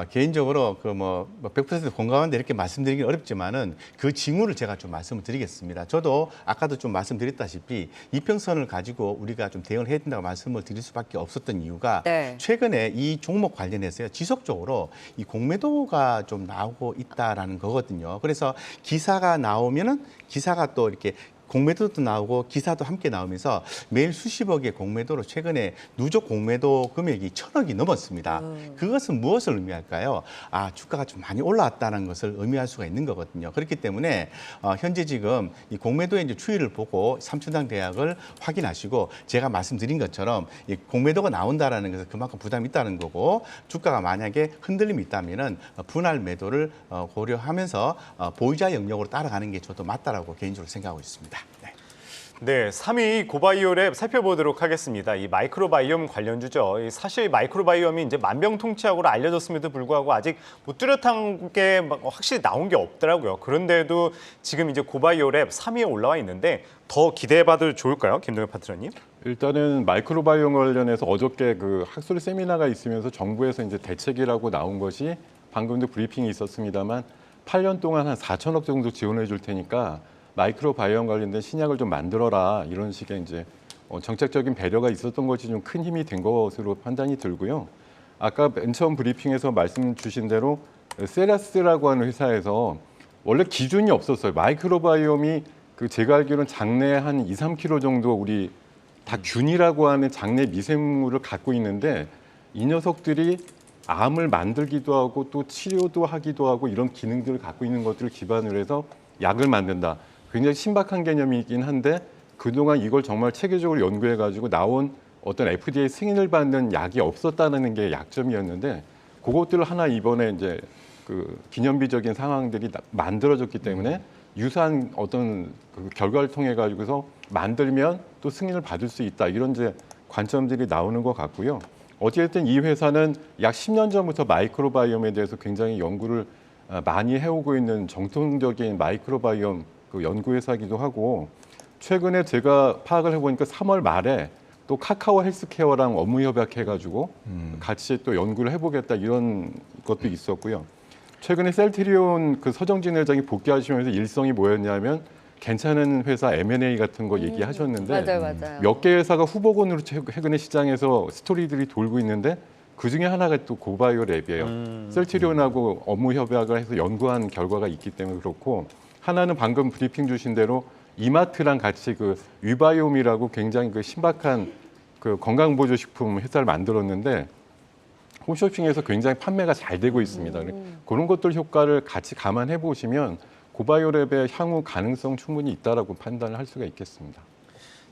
개인적으로 100% 공감하는데 이렇게 말씀드리긴 어렵지만은 그 징후를 제가 좀 말씀을 드리겠습니다. 저도 아까도 좀 말씀드렸다시피 이평선을 가지고 우리가 좀 대응을 해야 된다고 말씀을 드릴 수밖에 없었던 이유가 네. 최근에 이 종목 관련해서요 지속적으로 이 공매도가 좀 나오고 있다라는 거거든요. 그래서 기사가 나오면은 기사가 또 이렇게 공매도도 나오고 기사도 함께 나오면서 매일 수십억의 공매도로 최근에 누적 공매도 금액이 1,000억이 넘었습니다. 그것은 무엇을 의미할까요? 주가가 좀 많이 올라왔다는 것을 의미할 수가 있는 거거든요. 그렇기 때문에 현재 지금 이 공매도의 이제 추이를 보고 삼천당 대학을 확인하시고 제가 말씀드린 것처럼 이 공매도가 나온다라는 것은 그만큼 부담이 있다는 거고 주가가 만약에 흔들림이 있다면은 분할 매도를 고려하면서 보유자 영역으로 따라가는 게 저도 맞다라고 개인적으로 생각하고 있습니다. 네, 3위 고바이오랩 살펴보도록 하겠습니다. 이 마이크로바이옴 관련주죠. 사실 마이크로바이옴이 이제 만병통치약으로 알려졌음에도 불구하고 아직 뭐 뚜렷한 게 확실히 나온 게 없더라고요. 그런데도 지금 이제 고바이오랩 3위에 올라와 있는데 더 기대해봐도 좋을까요, 김동엽 파트너님? 일단은 마이크로바이옴 관련해서 어저께 그 학술 세미나가 있으면서 정부에서 이제 대책이라고 나온 것이 방금도 브리핑이 있었습니다만 8년 동안 한 4천억 정도 지원해 줄 테니까 마이크로바이옴 관련된 신약을 좀 만들어라 이런 식의 이제 정책적인 배려가 있었던 것이 좀 큰 힘이 된 것으로 판단이 들고요. 아까 맨 처음 브리핑에서 말씀 주신 대로 세라스라고 하는 회사에서 원래 기준이 없었어요. 마이크로바이옴이 그 제가 알기로는 장내 한 2, 3kg 정도 우리 다균이라고 하는 장내 미생물을 갖고 있는데 이 녀석들이 암을 만들기도 하고 또 치료도 하기도 하고 이런 기능들을 갖고 있는 것들을 기반으로 해서 약을 만든다. 굉장히 신박한 개념이긴 한데 그동안 이걸 정말 체계적으로 연구해가지고 나온 어떤 FDA 승인을 받는 약이 없었다는 게 약점이었는데 그것들을 하나 이번에 이제 그 기념비적인 상황들이 만들어졌기 때문에 유사한 어떤 그 결과를 통해 가지고서 만들면 또 승인을 받을 수 있다 이런 이제 관점들이 나오는 것 같고요. 어쨌든 이 회사는 약 10년 전부터 마이크로바이옴에 대해서 굉장히 연구를 많이 해오고 있는 정통적인 마이크로바이옴 그 연구회사이기도 하고 최근에 제가 파악을 해보니까 3월 말에 또 카카오 헬스케어랑 업무 협약해가지고 같이 또 연구를 해보겠다 이런 것도 있었고요. 최근에 셀트리온 그 서정진 회장이 복귀하시면서 일성이 뭐였냐면 괜찮은 회사 M&A 같은 거 얘기하셨는데 맞아요. 몇 개 회사가 후보군으로 최근에 시장에서 스토리들이 돌고 있는데 그 중에 하나가 또 고바이오랩이에요. 셀트리온하고 업무 협약을 해서 연구한 결과가 있기 때문에 그렇고 하나는 방금 브리핑 주신 대로 이마트랑 같이 그 위바이옴이라고 굉장히 그 신박한 그 건강보조식품 회사를 만들었는데 홈쇼핑에서 굉장히 판매가 잘 되고 있습니다. 그런 것들 효과를 같이 감안해 보시면 고바이오랩의 향후 가능성 충분히 있다라고 판단을 할 수가 있겠습니다.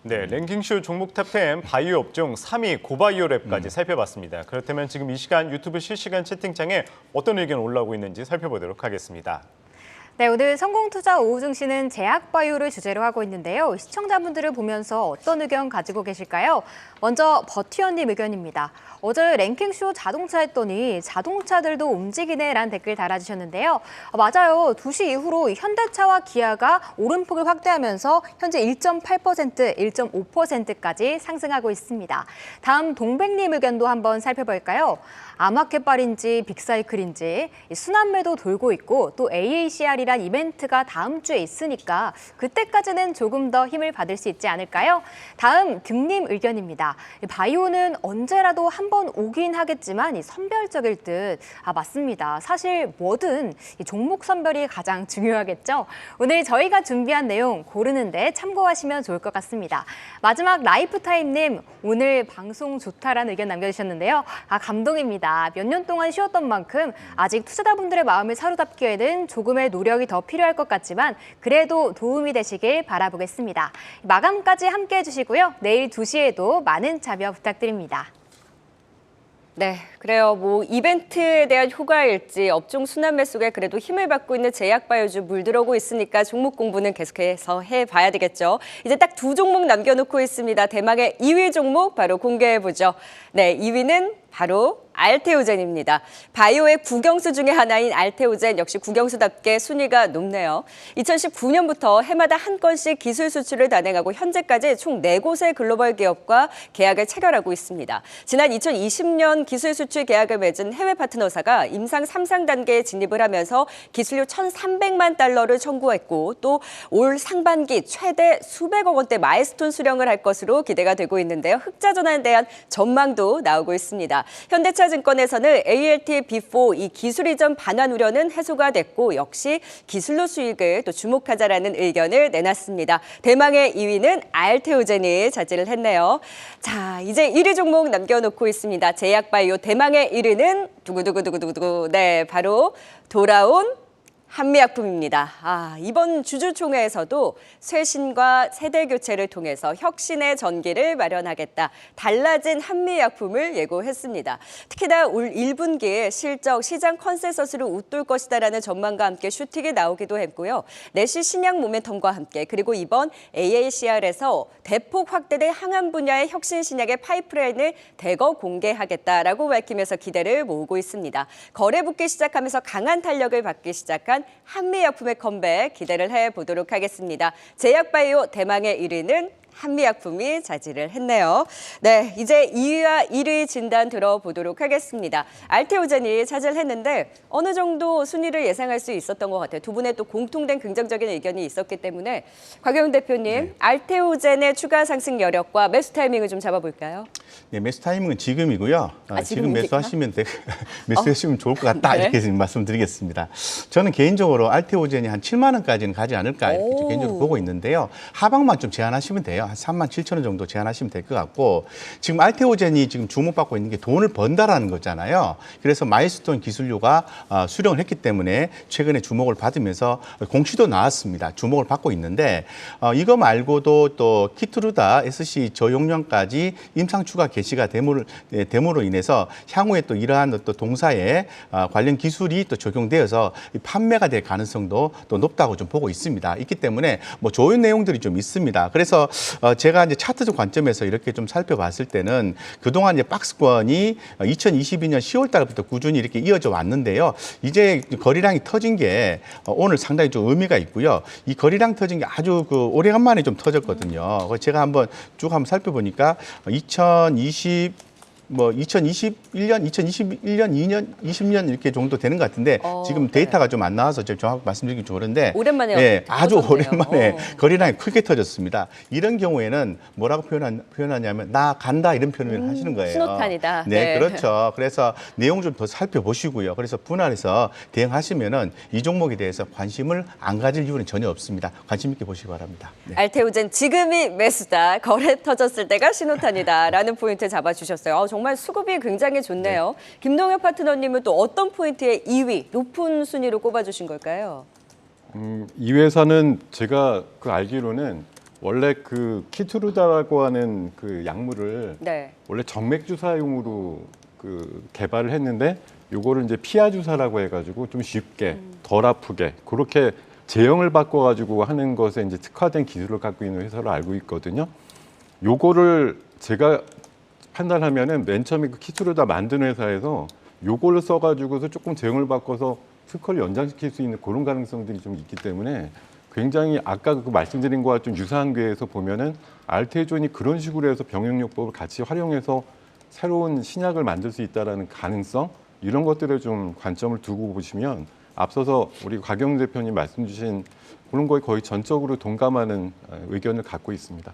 네, 랭킹쇼 종목 탑10 바이오 업종 3위 고바이오랩까지 살펴봤습니다. 그렇다면 지금 이 시간 유튜브 실시간 채팅창에 어떤 의견 올라오고 있는지 살펴보도록 하겠습니다. 네, 오늘 성공투자 오후 증시는 제약바이오를 주제로 하고 있는데요. 시청자분들을 보면서 어떤 의견 가지고 계실까요? 먼저 버티언님 의견입니다. 어제 랭킹쇼 자동차 했더니 자동차들도 움직이네라는 댓글 달아주셨는데요. 맞아요. 2시 이후로 현대차와 기아가 오름폭을 확대하면서 현재 1.8%, 1.5%까지 상승하고 있습니다. 다음 동백님 의견도 한번 살펴볼까요? 아마켓발인지 빅사이클인지 순환매도 돌고 있고 또 AACR이란 이벤트가 다음 주에 있으니까 그때까지는 조금 더 힘을 받을 수 있지 않을까요? 다음 금님 의견입니다. 바이오는 언제라도 한번 오긴 하겠지만 선별적일 듯. 맞습니다. 사실 뭐든 종목 선별이 가장 중요하겠죠. 오늘 저희가 준비한 내용 고르는데 참고하시면 좋을 것 같습니다. 마지막 라이프타임님 오늘 방송 좋다라는 의견 남겨주셨는데요. 감동입니다. 몇 년 동안 쉬었던 만큼 아직 투자자분들의 마음을 사로잡기에는 조금의 노력이 더 필요할 것 같지만 그래도 도움이 되시길 바라보겠습니다. 마감까지 함께해 주시고요. 내일 2시에도 많은 참여 부탁드립니다. 네, 그래요. 이벤트에 대한 효과일지 업종 순환매 속에 그래도 힘을 받고 있는 제약바이오주 물들어오고 있으니까 종목 공부는 계속해서 해봐야 되겠죠. 이제 딱 2종목 남겨놓고 있습니다. 대망의 2위 종목 바로 공개해보죠. 네, 2위는 바로 알테오젠입니다. 바이오의 국영수 중에 하나인 알테오젠 역시 국영수답게 순위가 높네요. 2019년부터 해마다 한 건씩 기술 수출을 단행하고 현재까지 총 4곳의 글로벌 기업과 계약을 체결하고 있습니다. 지난 2020년 기술 수출 계약을 맺은 해외 파트너사가 임상 3상 단계에 진입을 하면서 기술료 1,300만 달러를 청구했고 또 올 상반기 최대 수백억 원대 마일스톤 수령을 할 것으로 기대가 되고 있는데요. 흑자 전환에 대한 전망도 나오고 있습니다. 현대차 증권에서는 ALT B4 이 기술 이전 반환 우려는 해소가 됐고 역시 기술로 수익을 또 주목하자라는 의견을 내놨습니다. 대망의 2위는 알테오젠이 차지를 했네요. 자, 이제 1위 종목 남겨놓고 있습니다. 제약바이오 대망의 1위는 두구두구두구두구 네, 바로 돌아온 한미약품입니다. 이번 주주총회에서도 쇄신과 세대 교체를 통해서 혁신의 전기를 마련하겠다. 달라진 한미약품을 예고했습니다. 특히나 올 1분기에 실적, 시장 컨센서스를 웃돌 것이다라는 전망과 함께 슈팅이 나오기도 했고요. 내시 신약 모멘텀과 함께 그리고 이번 AACR에서 대폭 확대된 항암 분야의 혁신 신약의 파이프라인을 대거 공개하겠다라고 밝히면서 기대를 모으고 있습니다. 거래 붙기 시작하면서 강한 탄력을 받기 시작한 한미약품의 컴백 기대를 해보도록 하겠습니다. 제약바이오 대망의 1위는 한미약품이 차지를 했네요. 네, 이제 2위와 1위 진단 들어보도록 하겠습니다. 알테오젠이 차지를 했는데 어느 정도 순위를 예상할 수 있었던 것 같아요. 두 분의 또 공통된 긍정적인 의견이 있었기 때문에 곽영훈 대표님, 알테오젠의 추가 상승 여력과 매수 타이밍을 좀 잡아볼까요? 네, 매수 타이밍은 지금이고요. 지금 지금입니까? 매수하시면 매수하시면 좋을 것 같다 네. 이렇게 지금 말씀드리겠습니다. 저는 개인적으로 알테오젠이 한 7만 원까지는 가지 않을까 이렇게 오. 개인적으로 보고 있는데요. 하방만 좀 제한하시면 돼요. 한 3만 7천 원 정도 제한하시면 될 것 같고 지금 알테오젠이 지금 주목받고 있는 게 돈을 번다라는 거잖아요. 그래서 마일스톤 기술료가 수령을 했기 때문에 최근에 주목을 받으면서 공시도 나왔습니다. 주목을 받고 있는데 이거 말고도 또 키트루다 SC 저용량까지 임상 추가 개시가 됨으로 인해서 향후에 또 이러한 또 동사에 관련 기술이 또 적용되어서 판매가 될 가능성도 또 높다고 좀 보고 있습니다. 있기 때문에 좋은 내용들이 좀 있습니다. 그래서 제가 이제 차트적 관점에서 이렇게 좀 살펴봤을 때는 그동안 이제 박스권이 2022년 10월 달부터 꾸준히 이렇게 이어져 왔는데요. 이제 거래량이 터진 게 오늘 상당히 좀 의미가 있고요. 이 거래량 터진 게 아주 오래간만에 좀 터졌거든요. 제가 한번 쭉 살펴보니까 2021년, 2년, 20년 이렇게 정도 되는 것 같은데 지금 데이터가 좀 안 나와서 제가 정확히 말씀드리기 좋은데 오랜만에 네, 아주 터졌네요. 오랜만에 거래량이 크게 터졌습니다. 이런 경우에는 뭐라고 표현하냐면 나 간다 이런 표현을 하시는 거예요. 신호탄이다. 네, 네. 그렇죠. 그래서 내용 좀 더 살펴보시고요. 그래서 분할해서 대응하시면은 이 종목에 대해서 관심을 안 가질 이유는 전혀 없습니다. 관심 있게 보시기 바랍니다. 네. 알테오젠 지금이 매수다. 거래 터졌을 때가 신호탄이다라는 포인트 잡아주셨어요. 정말 수급이 굉장히 좋네요. 김동엽 파트너님은 또 어떤 포인트에 2위 높은 순위로 꼽아주신 걸까요? 이 회사는 제가 알기로는 원래 키트루다라고 하는 약물을 네. 원래 정맥 주사용으로 개발을 했는데 요거를 이제 피하 주사라고 해가지고 좀 쉽게 덜 아프게 그렇게 제형을 바꿔가지고 하는 것에 이제 특화된 기술을 갖고 있는 회사로 알고 있거든요. 요거를 제가 판단하면은 맨 처음에 그 키트를 다 만든 회사에서 요걸로 써가지고서 조금 제형을 바꿔서 특허를 연장시킬 수 있는 그런 가능성들이 좀 있기 때문에 굉장히 아까 그 말씀드린 거와 좀 유사한 궤에서 보면은 알테존이 그런 식으로 해서 병용요법을 같이 활용해서 새로운 신약을 만들 수 있다라는 가능성 이런 것들에 좀 관점을 두고 보시면 앞서서 우리 곽영 대표님 말씀 주신 그런 거에 거의 전적으로 동감하는 의견을 갖고 있습니다.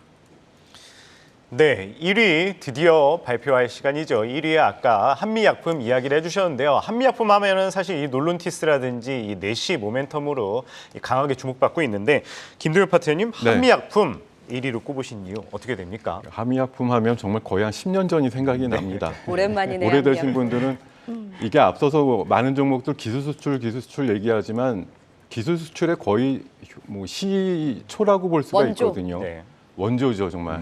네, 1위 드디어 발표할 시간이죠. 1위에 아까 한미약품 이야기를 해주셨는데요. 한미약품 하면은 사실 이 놀론티스라든지 이 내시 모멘텀으로 강하게 주목받고 있는데 김동엽 파트너님 네. 한미약품 1위로 꼽으신 이유 어떻게 됩니까? 한미약품 하면 정말 거의 한 10년 전이 생각이 납니다. 오랜만이네요. 오래되신 한미약품. 분들은 이게 앞서서 많은 종목들 기술 수출 얘기하지만 기술 수출의 거의 뭐 시초라고 볼 수가 원조. 있거든요. 네. 원조죠 정말.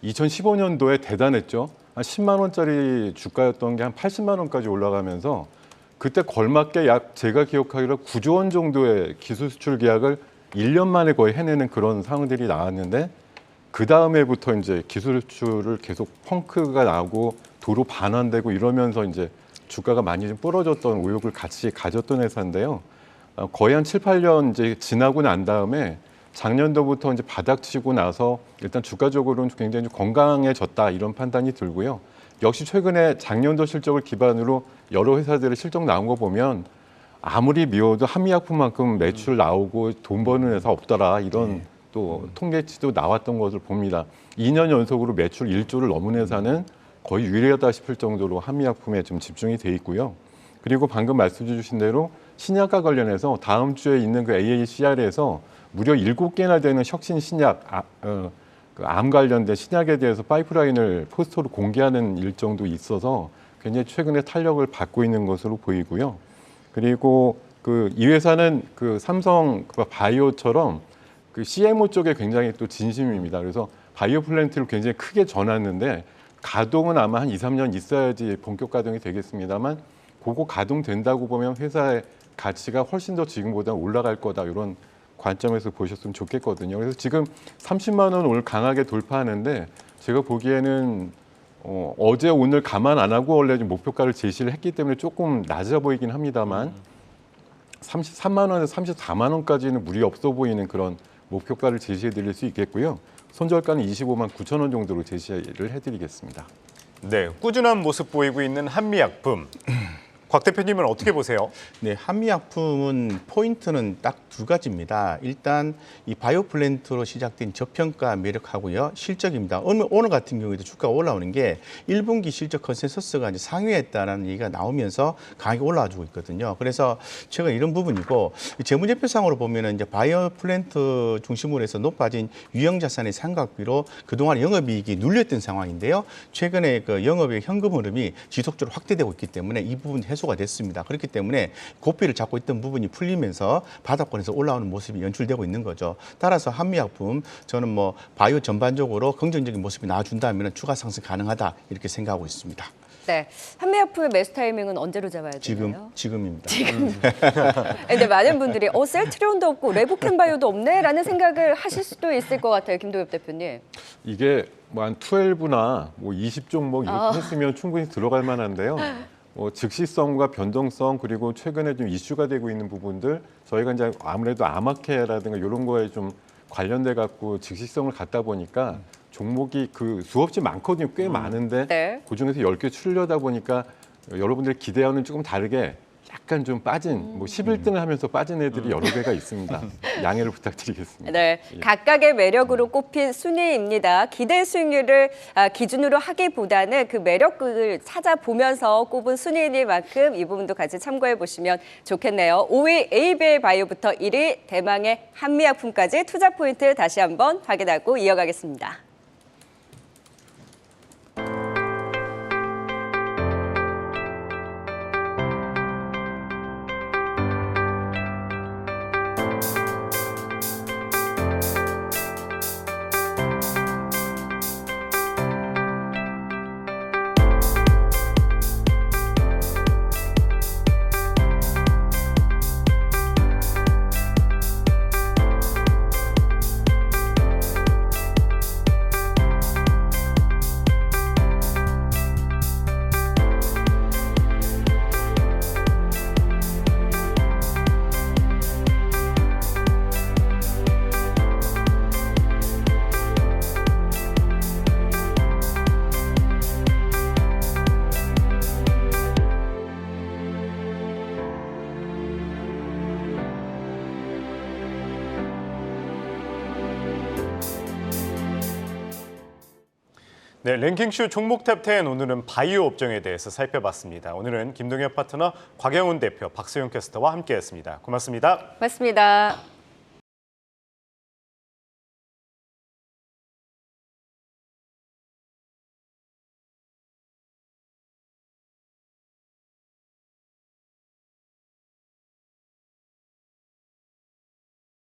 2015년도에 대단했죠. 한 10만 원짜리 주가였던 게 한 80만 원까지 올라가면서 그때 걸맞게 약 제가 기억하기로 9조 원 정도의 기술 수출 계약을 1년 만에 거의 해내는 그런 상황들이 나왔는데 그 다음에부터 이제 기술 수출을 계속 펑크가 나고 도로 반환되고 이러면서 이제 주가가 많이 좀 부러졌던 의욕을 같이 가졌던 회사인데요. 거의 한 7, 8년 이제 지나고 난 다음에 작년도부터 이제 바닥치고 나서 일단 주가적으로는 굉장히 좀 건강해졌다 이런 판단이 들고요. 역시 최근에 작년도 실적을 기반으로 여러 회사들의 실적 나온 거 보면 아무리 미워도 한미약품만큼 매출 나오고 돈 버는 회사 없더라 이런 또 통계치도 나왔던 것을 봅니다. 2년 연속으로 매출 1조를 넘은 회사는 거의 유일하다 싶을 정도로 한미약품에 좀 집중이 돼 있고요. 그리고 방금 말씀 주신 대로 신약과 관련해서 다음 주에 있는 그 AACR에서 무려 7개나 되는 혁신 신약, 그 암 관련된 신약에 대해서 파이프라인을 포스터로 공개하는 일정도 있어서 굉장히 최근에 탄력을 받고 있는 것으로 보이고요. 그리고 그 이 회사는 그 삼성 그 바이오처럼 그 CMO 쪽에 굉장히 또 진심입니다. 그래서 바이오 플랜트를 굉장히 크게 전놨는데 가동은 아마 한 2, 3년 있어야지 본격 가동이 되겠습니다만 그거 가동된다고 보면 회사의 가치가 훨씬 더 지금보다 올라갈 거다 이런 관점에서 보셨으면 좋겠거든요. 그래서 지금 30만 원 오늘 강하게 돌파하는데 제가 보기에는 어제 오늘 감안 안 하고 원래 좀 목표가를 제시를 했기 때문에 조금 낮아 보이긴 합니다만 33만 원에서 34만 원까지는 무리 없어 보이는 그런 목표가를 제시해 드릴 수 있겠고요. 손절가는 25만 9천 원 정도로 제시를 해드리겠습니다. 네, 꾸준한 모습 보이고 있는 한미약품. 곽 대표님은 어떻게 보세요? 네, 한미약품은 포인트는 딱 두 가지입니다. 일단 이 바이오 플랜트로 시작된 저평가 매력하고요. 실적입니다. 오늘 같은 경우에도 주가가 올라오는 게 1분기 실적 컨센서스가 이제 상회했다라는 얘기가 나오면서 강하게 올라와주고 있거든요. 그래서 제가 이런 부분이고 재무제표상으로 보면은 이제 바이오 플랜트 중심으로 해서 높아진 유형 자산의 삼각비로 그동안 영업이익이 눌렸던 상황인데요. 최근에 그 영업의 현금 흐름이 지속적으로 확대되고 있기 때문에 이 부분 해소가 됐습니다. 그렇기 때문에 고삐를 잡고 있던 부분이 풀리면서 바닥권에서 올라오는 모습이 연출되고 있는 거죠. 따라서 한미약품 저는 뭐 바이오 전반적으로 긍정적인 모습이 나와준다면 추가 상승 가능하다 이렇게 생각하고 있습니다. 네, 한미약품의 매수 타이밍은 언제로 잡아야 되나요? 지금입니다. 근데 많은 분들이 셀트리온도 없고 레보캠바이오도 없네라는 생각을 하실 수도 있을 것 같아요, 김도엽 대표님. 이게 뭐 한 12나 뭐 20종목 이렇게 했으면 충분히 들어갈 만한데요. 즉시성과 변동성 그리고 최근에 좀 이슈가 되고 있는 부분들 저희가 이제 아무래도 아마케라든가 이런 거에 좀 관련돼 갖고 즉시성을 갖다 보니까 종목이 그 수없이 많거든요. 꽤 많은데 네. 그중에서 10개 추려다 보니까 여러분들의 기대와는 조금 다르게 약간 좀 빠진 뭐 11등을 하면서 빠진 애들이 여러 개가 있습니다. 양해를 부탁드리겠습니다. 네, 각각의 매력으로 꼽힌 순위입니다. 기대 수익률을 기준으로 하기보다는 그 매력을 찾아보면서 꼽은 순위이니만큼 이 부분도 같이 참고해 보시면 좋겠네요. 5위 ABL 바이오부터 1위 대망의 한미약품까지 투자 포인트 다시 한번 확인하고 이어가겠습니다. 네, 랭킹쇼 종목 탑10 오늘은 바이오 업종에 대해서 살펴봤습니다. 오늘은 김동엽 파트너, 곽영훈 대표, 박소영 캐스터와 함께했습니다. 고맙습니다. 고맙습니다.